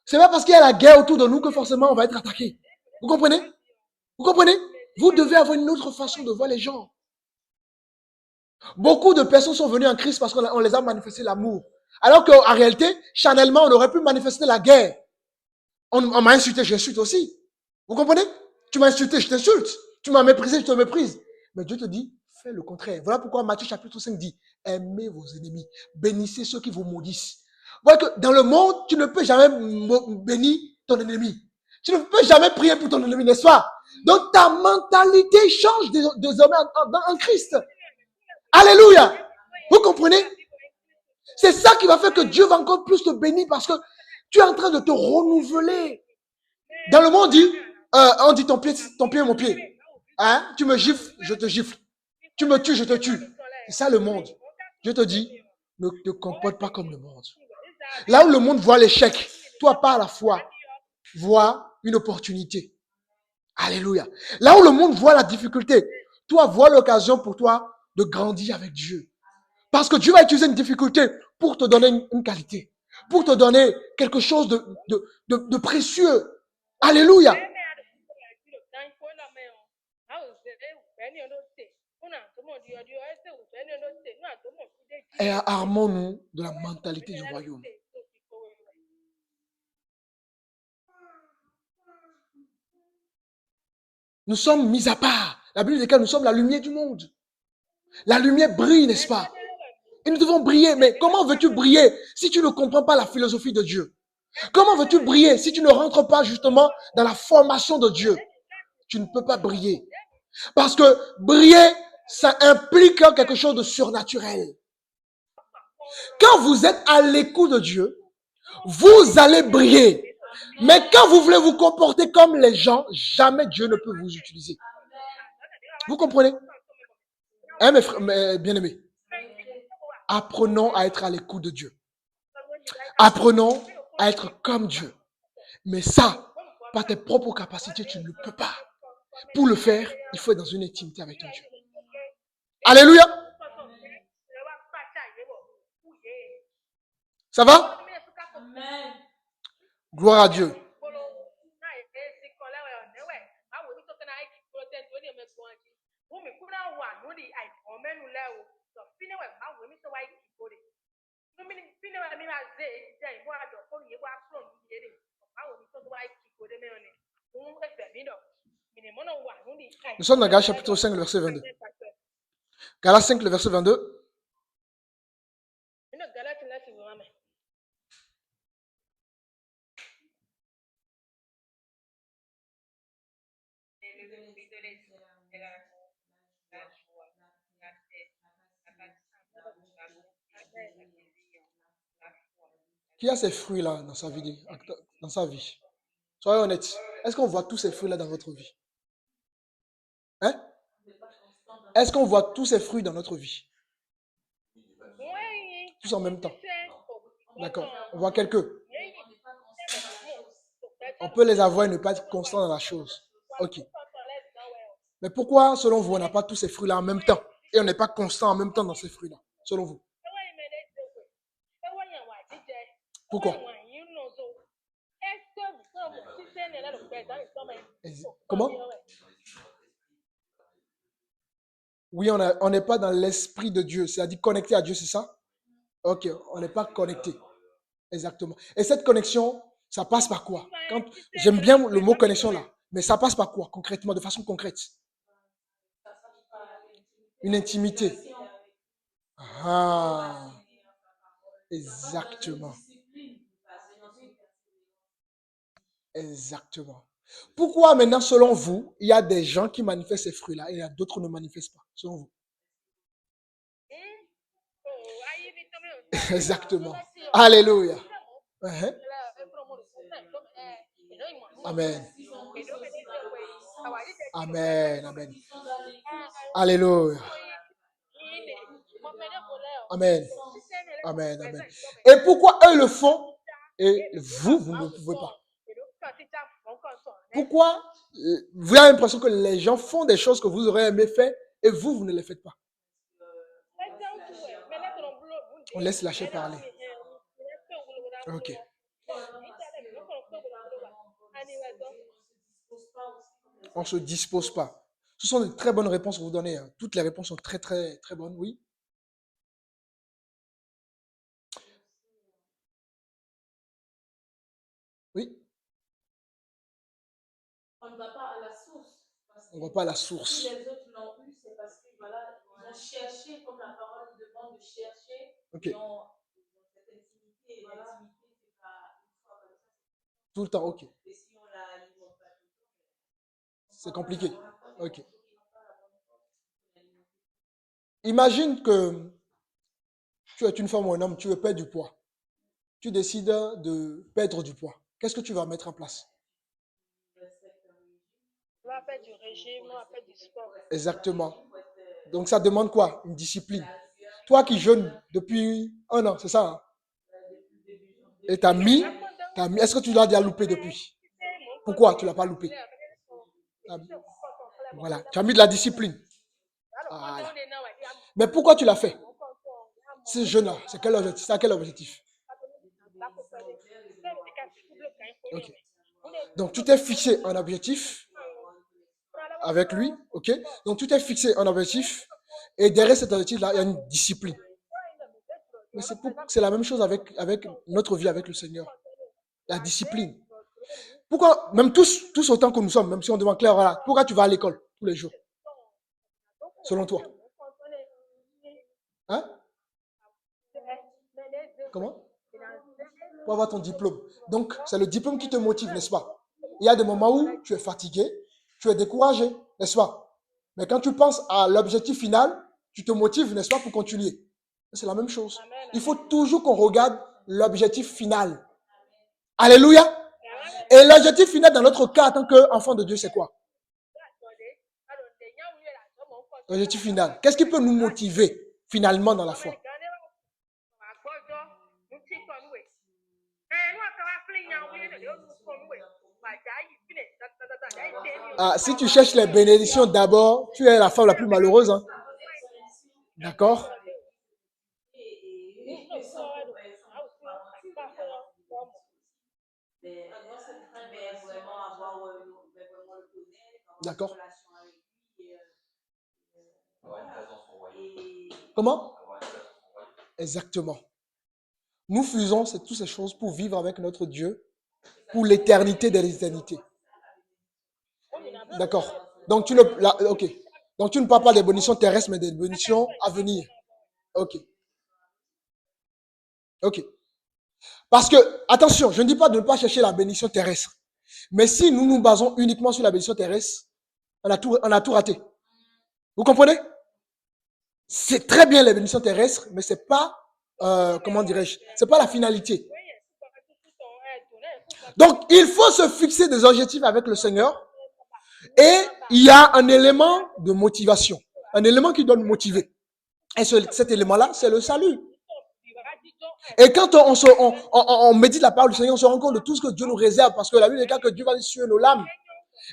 C'est pas parce qu'il y a la guerre autour de nous que forcément on va être attaqué. Vous comprenez? Vous comprenez? Vous devez avoir une autre façon de voir les gens. Beaucoup de personnes sont venues en Christ parce qu'on les a manifesté l'amour. Alors qu'en réalité, charnellement, on aurait pu manifester la guerre. On m'a insulté, j'insulte aussi. Vous comprenez? Tu m'as insulté, je t'insulte. Tu m'as méprisé, je te méprise. Mais Dieu te dit, fais le contraire. Voilà pourquoi Matthieu chapitre 5 dit, aimez vos ennemis, bénissez ceux qui vous maudissent. Voilà que dans le monde, tu ne peux jamais bénir ton ennemi. Tu ne peux jamais prier pour ton ennemi, n'est-ce pas? Donc ta mentalité change désormais en Christ. Alléluia. Vous comprenez? C'est ça qui va faire que Dieu va encore plus te bénir parce que tu es en train de te renouveler. Dans le monde, on dit ton pied est mon pied. Hein? Tu me gifles, je te gifle. Tu me tues, je te tue. C'est ça le monde. Dieu te dit, ne te comporte pas comme le monde. Là où le monde voit l'échec, toi par la foi, vois une opportunité. Alléluia. Là où le monde voit la difficulté, toi vois l'occasion pour toi de grandir avec Dieu. Parce que Dieu va utiliser une difficulté pour te donner une qualité, pour te donner quelque chose de précieux. Alléluia. Et armons-nous de la mentalité du royaume. Nous sommes mis à part. La Bible dit que nous sommes la lumière du monde. La lumière brille, n'est-ce pas? Et nous devons briller. Mais comment veux-tu briller si tu ne comprends pas la philosophie de Dieu? Comment veux-tu briller si tu ne rentres pas justement dans la formation de Dieu? Tu ne peux pas briller. Parce que briller, ça implique quelque chose de surnaturel. Quand vous êtes à l'écoute de Dieu, vous allez briller. Mais quand vous voulez vous comporter comme les gens, jamais Dieu ne peut vous utiliser. Vous comprenez? Hein, mes bien-aimés? Apprenons à être à l'écoute de Dieu. Apprenons à être comme Dieu. Mais ça, par tes propres capacités, tu ne le peux pas. Pour le faire, il faut être dans une intimité avec ton Dieu. Alléluia. Ça va? Gloire à Dieu. Nous sommes dans Galates chapitre 5, le verset 22. Galates 5, le verset 22. Qui a ces fruits-là dans sa vie? Soyez honnêtes. Est-ce qu'on voit tous ces fruits-là dans votre vie? Hein? Est-ce qu'on voit tous ces fruits dans notre vie? Tous en même temps. D'accord. On voit quelques. On peut les avoir et ne pas être constant dans la chose. Ok. Mais pourquoi, selon vous, on n'a pas tous ces fruits-là en même temps? Et on n'est pas constant en même temps dans ces fruits-là, selon vous? Pourquoi? Comment? Oui, on n'est pas dans l'esprit de Dieu, c'est-à-dire connecté à Dieu, c'est ça? Ok, on n'est pas connecté. Exactement. Et cette connexion, ça passe par quoi? J'aime bien le mot connexion là, mais ça passe par quoi concrètement, de façon concrète? Une intimité. Ah, exactement. Exactement. Pourquoi maintenant, selon vous, il y a des gens qui manifestent ces fruits-là et il y a d'autres qui ne manifestent pas, selon vous? Exactement. Alléluia. Uh-huh. Amen. Amen. Amen. Alléluia. Amen. Amen. Amen. Et pourquoi eux le font et vous, vous ne pouvez pas? Pourquoi vous avez l'impression que les gens font des choses que vous aurez aimé faire et vous, vous ne les faites pas? On laisse lâcher parler. Ok. On ne se dispose pas. Ce sont de très bonnes réponses que vous donnez. Hein. Toutes les réponses sont très, très, très bonnes, oui. Oui. On ne va pas à la source. On ne va pas à la source. Si les autres l'ont eu, c'est parce que voilà, ils ont cherché, comme la parole demande de chercher. Ok. Ils ont cette intimité. Et l'intimité, c'est pas une fois comme ça. Tout le temps, ok. Et si on la livre pas tout le temps, c'est compliqué. Ok. Imagine que tu es une femme ou un homme, tu veux perdre du poids. Tu décides de perdre du poids. Qu'est-ce que tu vas mettre en place? On va faire du régime, on va faire du sport. Exactement. Donc ça demande quoi? Une discipline. Toi qui jeûnes depuis 1 an, c'est ça? Hein? Et tu as mis, est-ce que tu l'as déjà loupé depuis? Pourquoi tu ne l'as pas loupé? Voilà, tu as mis de la discipline. Voilà. Mais pourquoi tu l'as fait? Ce jeûne-là, c'est quel objectif? C'est à quel objectif? Ok. Donc tu t'es fixé un objectif avec lui, ok? Donc tu t'es fixé un objectif et derrière cet objectif-là, il y a une discipline. Mais c'est la même chose avec notre vie avec le Seigneur. La discipline. Pourquoi, même tous autant que nous sommes, même si on demande clair, voilà, pourquoi tu vas à l'école tous les jours? Selon toi. Hein? Comment? Pour avoir ton diplôme. Donc, c'est le diplôme qui te motive, n'est-ce pas? Il y a des moments où tu es fatigué, tu es découragé, n'est-ce pas? Mais quand tu penses à l'objectif final, tu te motives, n'est-ce pas, pour continuer. C'est la même chose. Il faut toujours qu'on regarde l'objectif final. Alléluia. Et l'objectif final dans notre cas, en tant qu'enfant de Dieu, c'est quoi? L'objectif final. Qu'est-ce qui peut nous motiver finalement dans la foi? Ah, si tu cherches les bénédictions d'abord, tu es la femme la plus malheureuse. Hein? D'accord? D'accord? Comment? Exactement. Nous faisons toutes ces choses pour vivre avec notre Dieu pour l'éternité des éternités. D'accord. Donc tu ne parles pas des bénédictions terrestres, mais des bénédictions à venir. Ok. Ok. Parce que, attention, je ne dis pas de ne pas chercher la bénédiction terrestre. Mais si nous nous basons uniquement sur la bénédiction terrestre, on a tout raté. Vous comprenez? C'est très bien les bénédictions terrestres, mais c'est pas, comment dirais-je, c'est pas la finalité. Donc, il faut se fixer des objectifs avec le Seigneur. Et il y a un élément de motivation, un élément qui doit nous motiver. Et cet élément-là, c'est le salut. Et quand on médite la parole du Seigneur, on se rend compte de tout ce que Dieu nous réserve, parce que la Bible dit que Dieu va suivre nos lames.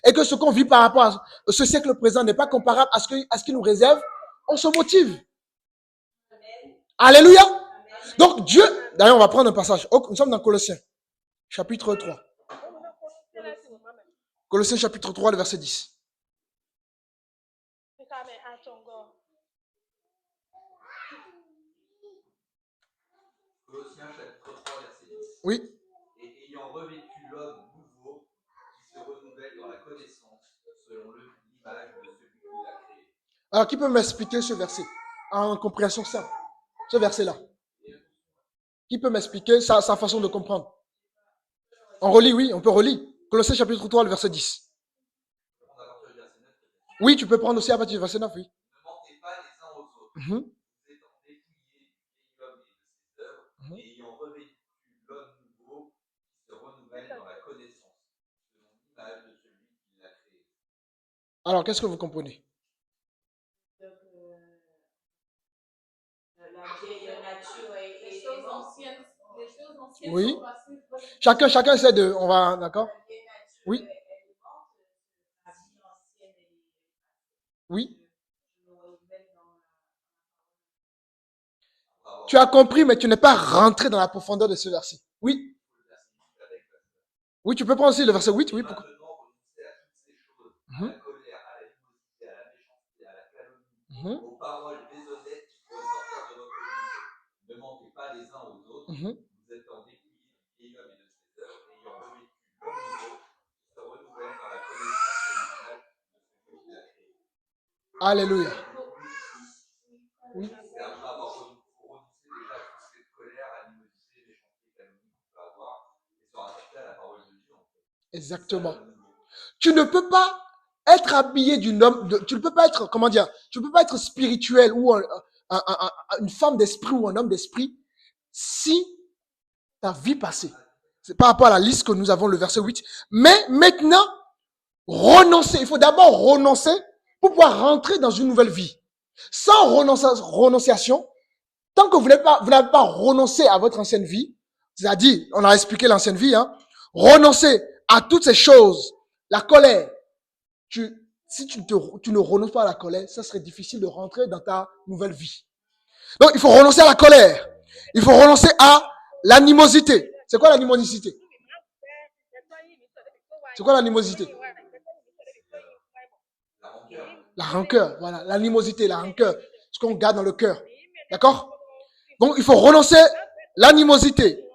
Et que ce qu'on vit par rapport à ce siècle présent n'est pas comparable à ce qu'il nous réserve, on se motive. Alléluia. Donc Dieu, d'ailleurs on va prendre un passage. Nous sommes dans Colossiens, chapitre 3. Colossiens chapitre 3, le verset 10. Colossiens chapitre 3, verset 10. Oui. Et ayant revêtu l'homme nouveau qui se renouvelle dans la connaissance selon l'image de celui qui l'a créé. Alors qui peut m'expliquer ce verset en compréhension simple? Ce verset-là. Qui peut m'expliquer sa façon de comprendre? On relit, oui, on peut relire. Colossiens chapitre 3, le verset 10. On a partir du verset 9. Oui, tu peux prendre aussi à partir du verset 9, oui. Ne mentez pas les uns aux autres. Mhm. Vous étant dépouillés du vieil homme et de ses œuvres, Mhm. et ayant revêtu l'homme nouveau qui se renouvelle dans la connaissance, selon l'image de celui qui l'a créé. Alors, qu'est-ce que vous comprenez? Donc, la vieille nature et les choses anciennes. Les choses anciennes Oui. sont passées. Chacun essaie de... On va... D'accord? La vieille nature, Oui. elle est morte. La vie ancienne, elle est... Oui. Je me renouvelle dans Pour avoir Tu as compris, mais tu n'es pas rentré dans la profondeur de ce verset. Oui. le verset 8 avec Oui, tu peux prendre aussi le verset 8. Oui, pourquoi? maintenant renoncez à toutes ces choses, à Mhm. la colère, à l'animosité, à la méchanceté, à la calomnie, Mhm. aux paroles déshonnêtes qui pourraient sortir de votre bouche. Ne mentez pas les uns aux autres. Mhm. Vous êtes en dépouillés du vieil homme et de ses œuvres, ayant revêtu l'homme nouveau qui se renouvelle dans la connaissance de l'image de celui qui l'a créé. Alléluia. Oui. C'est après avoir renoncé déjà à toute cette colère, animosité, méchanceté, calomnie qu'on peut avoir, et se rattacher à la parole de Dieu. En fait. Exactement. C'est ça, le nouveau. Tu ne peux pas être habillé d'une homme, tu ne peux pas être, comment dire, tu ne peux pas être spirituel ou une femme d'esprit ou un homme d'esprit si ta vie passée. C'est par rapport à la liste que nous avons, le verset 8. Mais maintenant, renoncer. Il faut d'abord renoncer pour pouvoir rentrer dans une nouvelle vie. Sans renonciation, tant que vous n'avez pas renoncé à votre ancienne vie, c'est-à-dire, on a expliqué l'ancienne vie, hein, renoncer à toutes ces choses, la colère. Si tu ne renonces pas à la colère, ça serait difficile de rentrer dans ta nouvelle vie. Donc, il faut renoncer à la colère. Il faut renoncer à l'animosité. C'est quoi l'animosité? C'est quoi l'animosité? La rancœur. La rancœur, voilà, l'animosité, la rancœur, ce qu'on garde dans le cœur. D'accord? Donc, il faut renoncer à l'animosité,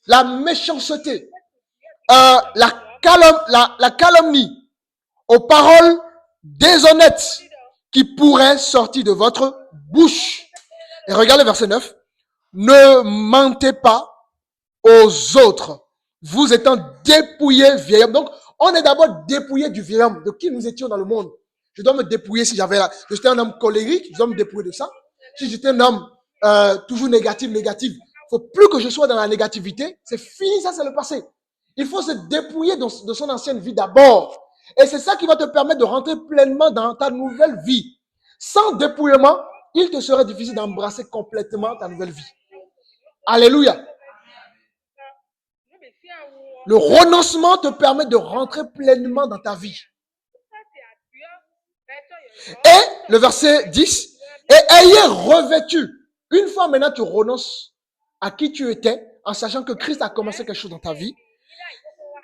la méchanceté, la calomnie, aux paroles déshonnêtes qui pourraient sortir de votre bouche. Et regardez le verset 9. Ne mentez pas aux autres, vous étant dépouillés vieil homme. Donc, on est d'abord dépouillé du vieil homme, de qui nous étions dans le monde. Je dois me dépouiller si j'étais un homme colérique, je dois me dépouiller de ça. Si j'étais un homme toujours négatif, il faut plus que je sois dans la négativité. C'est fini, ça c'est le passé. Il faut se dépouiller de son ancienne vie d'abord. Et c'est ça qui va te permettre de rentrer pleinement dans ta nouvelle vie. Sans dépouillement, il te serait difficile d'embrasser complètement ta nouvelle vie. Alléluia. Le renoncement te permet de rentrer pleinement dans ta vie. Et le verset 10, et ayez revêtu. Une fois maintenant tu renonces à qui tu étais, en sachant que Christ a commencé quelque chose dans ta vie,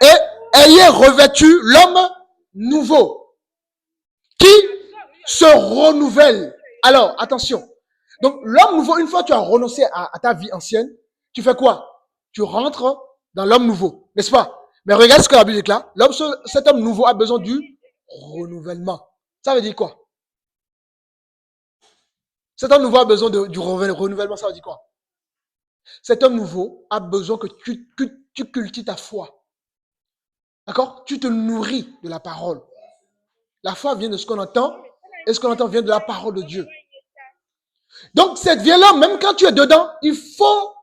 et ayez revêtu l'homme nouveau qui se renouvelle. Alors, attention. Donc, l'homme nouveau, une fois que tu as renoncé à ta vie ancienne, tu fais quoi? Tu rentres dans l'homme nouveau, n'est-ce pas? Mais regarde ce que la Bible déclare. Cet homme nouveau a besoin du renouvellement. Ça veut dire quoi? Cet homme nouveau a besoin du renouvellement, ça veut dire quoi? Cet homme nouveau a besoin que tu cultives ta foi. D'accord? Tu te nourris de la parole. La foi vient de ce qu'on entend, et ce qu'on entend vient de la parole de Dieu. Donc, cette vie-là, même quand tu es dedans, il faut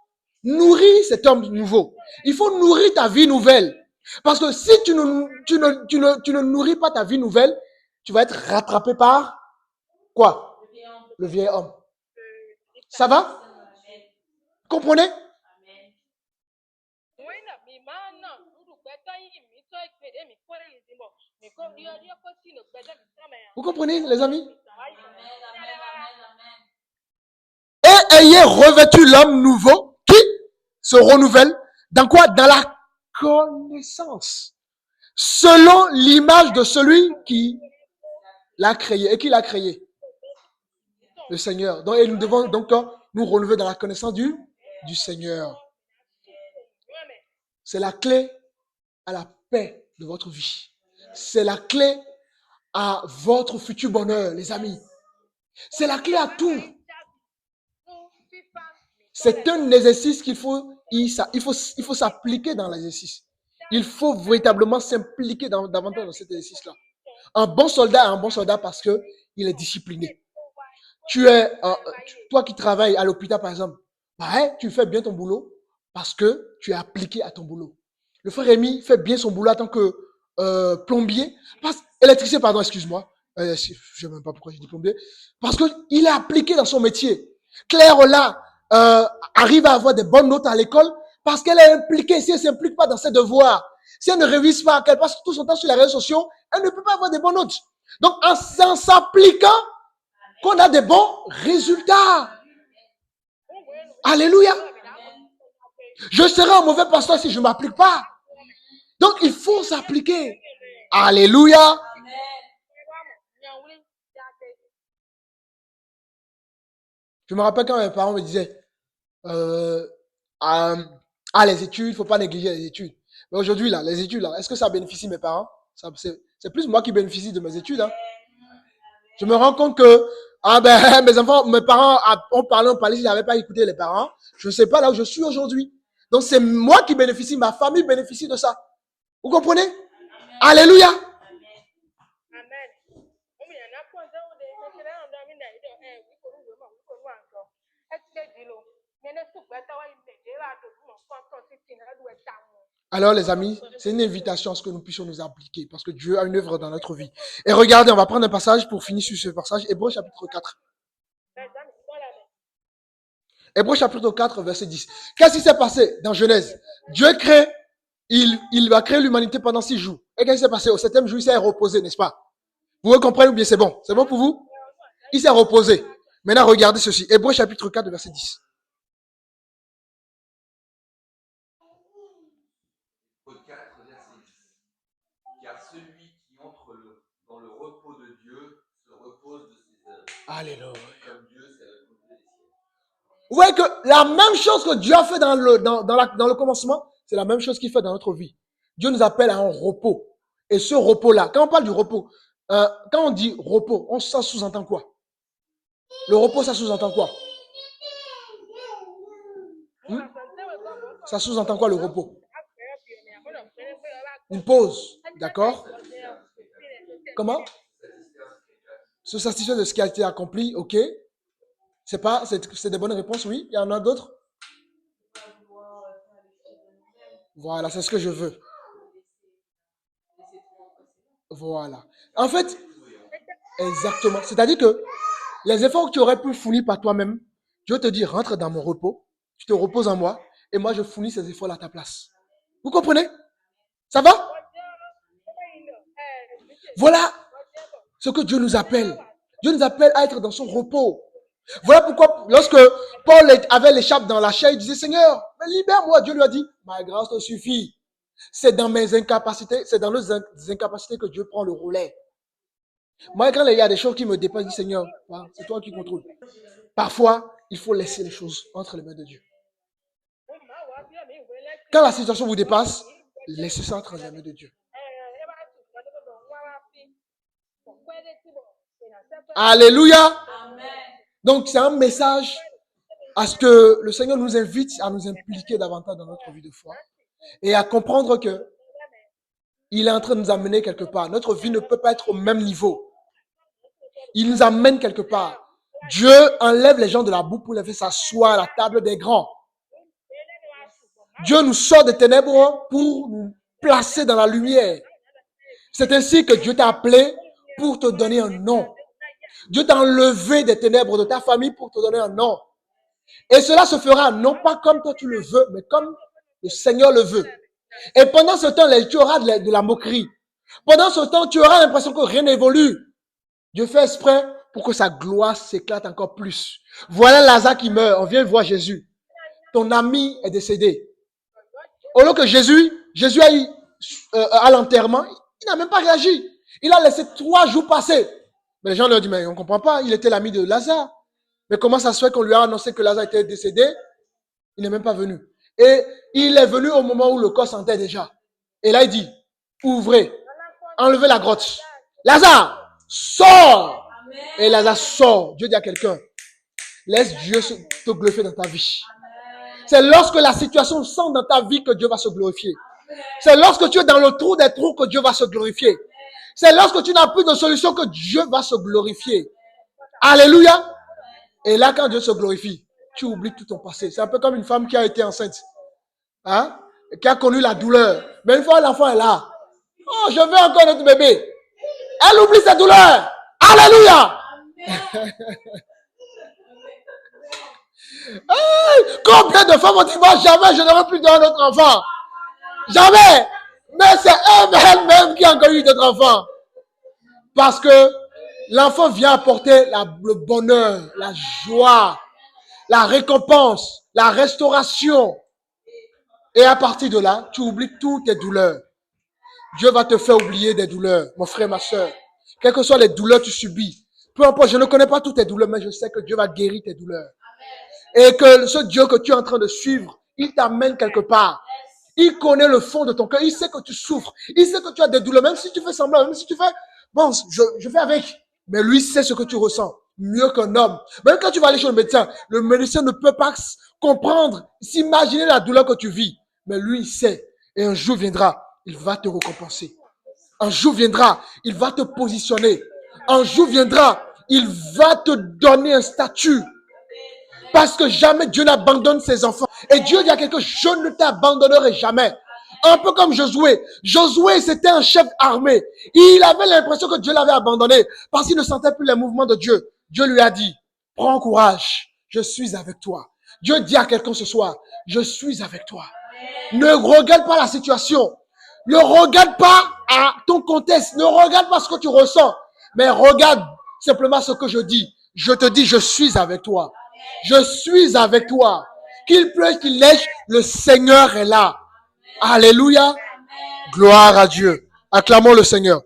nourrir cet homme nouveau. Il faut nourrir ta vie nouvelle. Parce que si tu ne nourris pas ta vie nouvelle, tu vas être rattrapé par quoi? Le vieil homme. Ça va? Comprenez? Vous comprenez, les amis? Et ayez revêtu l'homme nouveau qui se renouvelle. Dans quoi? Dans la connaissance. Selon l'image de celui qui l'a créé. Et qui l'a créé? Le Seigneur. Donc, et nous devons donc nous renouveler dans la connaissance du Seigneur. C'est la clé à la paix de votre vie. C'est la clé à votre futur bonheur, les amis. C'est la clé à tout. C'est un exercice il faut s'appliquer dans l'exercice. Il faut véritablement s'impliquer davantage dans cet exercice-là. Un bon soldat est un bon soldat parce qu'il est discipliné. Toi qui travailles à l'hôpital, par exemple, tu fais bien ton boulot parce que tu es appliqué à ton boulot. Le frère Rémi fait bien son boulot en tant que plombier, électricien, pardon, excuse-moi. Je ne sais même pas pourquoi j'ai dit plombier. Parce qu'il est appliqué dans son métier. Claire, là, arrive à avoir des bonnes notes à l'école parce qu'elle est impliquée. Si elle ne s'implique pas dans ses devoirs, si elle ne révise pas, qu'elle passe tout son temps sur les réseaux sociaux, elle ne peut pas avoir des bonnes notes. Donc, en s'appliquant, qu'on a des bons résultats. Alléluia. Je serai un mauvais pasteur si je ne m'applique pas. Donc, il faut s'appliquer. Alléluia. Je me rappelle quand mes parents me disaient, les études, il ne faut pas négliger les études. Mais aujourd'hui, là, les études, là, est-ce que ça bénéficie mes parents? C'est plus moi qui bénéficie de mes études. Hein. Je me rends compte que mes enfants, mes parents ont parlé, s'ils n'avaient pas écouté les parents, je ne sais pas là où je suis aujourd'hui. Donc c'est moi qui bénéficie, ma famille bénéficie de ça. Vous comprenez? Amen. Alléluia. Amen. Alors les amis, c'est une invitation à ce que nous puissions nous appliquer parce que Dieu a une œuvre dans notre vie. Et regardez, on va prendre un passage pour finir sur ce passage, Hébreux chapitre 4. Hébreux chapitre 4, verset 10. Qu'est-ce qui s'est passé dans Genèse? Dieu crée, il va créer l'humanité pendant 6 jours. Et qu'est-ce qui s'est passé? Au 7e jour, il s'est reposé, n'est-ce pas? Vous comprenez ou bien c'est bon? C'est bon pour vous? Il s'est reposé. Maintenant, regardez ceci. Hébreux chapitre 4, verset 10. Car celui qui entre dans le repos de Dieu se repose de ses œuvres. Alléluia. Comme Dieu s'est reposé des siens. Vous voyez que la même chose que Dieu a fait dans le commencement, c'est la même chose qu'il fait dans notre vie. Dieu nous appelle à un repos. Et ce repos-là, quand on parle du repos, quand on dit repos, ça sous-entend quoi? Le repos, ça sous-entend quoi? Ça sous-entend quoi le repos? Une pause, d'accord? Comment? Se satisfaire de ce qui a été accompli, ok? C'est des bonnes réponses, oui? Il y en a d'autres? Voilà, c'est ce que je veux. Voilà. En fait, exactement. C'est-à-dire que les efforts que tu aurais pu fournir par toi-même, Dieu te dit, rentre dans mon repos, tu te reposes en moi, et moi je fournis ces efforts à ta place. Vous comprenez? Ça va? Voilà ce que Dieu nous appelle. Dieu nous appelle à être dans son repos. Voilà pourquoi, lorsque Paul avait l'écharpe dans la chair, il disait, Seigneur, mais libère-moi. Dieu lui a dit, ma grâce te suffit. C'est dans mes incapacités, c'est dans nos incapacités que Dieu prend le relais. Moi, quand il y a des choses qui me dépassent, je dis, Seigneur, c'est toi qui contrôles. Parfois, il faut laisser les choses entre les mains de Dieu. Quand la situation vous dépasse, laissez ça entre les mains de Dieu. Alléluia. Amen. Donc, c'est un message à ce que le Seigneur nous invite à nous impliquer davantage dans notre vie de foi et à comprendre que il est en train de nous amener quelque part. Notre vie ne peut pas être au même niveau. Il nous amène quelque part. Dieu enlève les gens de la boue pour les faire s'asseoir à la table des grands. Dieu nous sort des ténèbres pour nous placer dans la lumière. C'est ainsi que Dieu t'a appelé pour te donner un nom. Dieu t'a enlevé des ténèbres de ta famille pour te donner un nom. Et cela se fera non pas comme toi tu le veux, mais comme le Seigneur le veut. Et pendant ce temps, tu auras de la moquerie. Pendant ce temps, tu auras l'impression que rien n'évolue. Dieu fait exprès pour que sa gloire s'éclate encore plus. Voilà Lazare qui meurt. On vient voir Jésus. Ton ami est décédé. Au lieu que Jésus a eu à l'enterrement, il n'a même pas réagi. Il a laissé 3 jours passer. Mais les gens leur disent, mais on ne comprend pas, il était l'ami de Lazare. Mais comment ça se fait qu'on lui a annoncé que Lazare était décédé? Il n'est même pas venu. Et il est venu au moment où le corps sentait déjà. Et là, il dit, ouvrez, enlevez la grotte. Lazare, sors. Et Lazare sort. Dieu dit à quelqu'un, laisse Dieu te glorifier dans ta vie. C'est lorsque la situation sent dans ta vie que Dieu va se glorifier. C'est lorsque tu es dans le trou des trous que Dieu va se glorifier. C'est lorsque tu n'as plus de solution que Dieu va se glorifier. Alléluia. Et là, quand Dieu se glorifie, tu oublies tout ton passé. C'est un peu comme une femme qui a été enceinte. Hein? Qui a connu la douleur. Mais une fois l'enfant est là. Oh, je veux encore notre bébé. Elle oublie sa douleur. Alléluia. Hey, combien de femmes ont dit, moi, jamais je n'aurai plus d'un autre enfant. Jamais. Mais c'est elle-même qui a encore eu d'autres enfants. Parce que l'enfant vient apporter le bonheur, la joie, la récompense, la restauration. Et à partir de là, tu oublies toutes tes douleurs. Dieu va te faire oublier des douleurs, mon frère, ma soeur. Quelles que soient les douleurs que tu subis. Peu importe, je ne connais pas toutes tes douleurs, mais je sais que Dieu va guérir tes douleurs. Et que ce Dieu que tu es en train de suivre, il t'amène quelque part. Il connaît le fond de ton cœur. Il sait que tu souffres. Il sait que tu as des douleurs. Même si tu fais semblant, même si tu fais, bon, je fais avec. Mais lui sait ce que tu ressens. Mieux qu'un homme. Même quand tu vas aller chez le médecin ne peut pas comprendre, s'imaginer la douleur que tu vis. Mais lui, il sait. Et un jour viendra, il va te récompenser. Un jour viendra, il va te positionner. Un jour viendra, il va te donner un statut. Parce que jamais Dieu n'abandonne ses enfants. Et Dieu dit à quelqu'un, je ne t'abandonnerai jamais. Un peu comme Josué. Josué, c'était un chef armé. Il avait l'impression que Dieu l'avait abandonné parce qu'il ne sentait plus les mouvements de Dieu. Dieu lui a dit, prends courage, je suis avec toi. Dieu dit à quelqu'un ce soir, je suis avec toi. Ne regarde pas la situation. Ne regarde pas à ton contexte. Ne regarde pas ce que tu ressens. Mais regarde simplement ce que je dis. Je te dis, je suis avec toi. Je suis avec toi. Qu'il pleuve, qu'il neige, le Seigneur est là. Alléluia. Gloire à Dieu. Acclamons le Seigneur.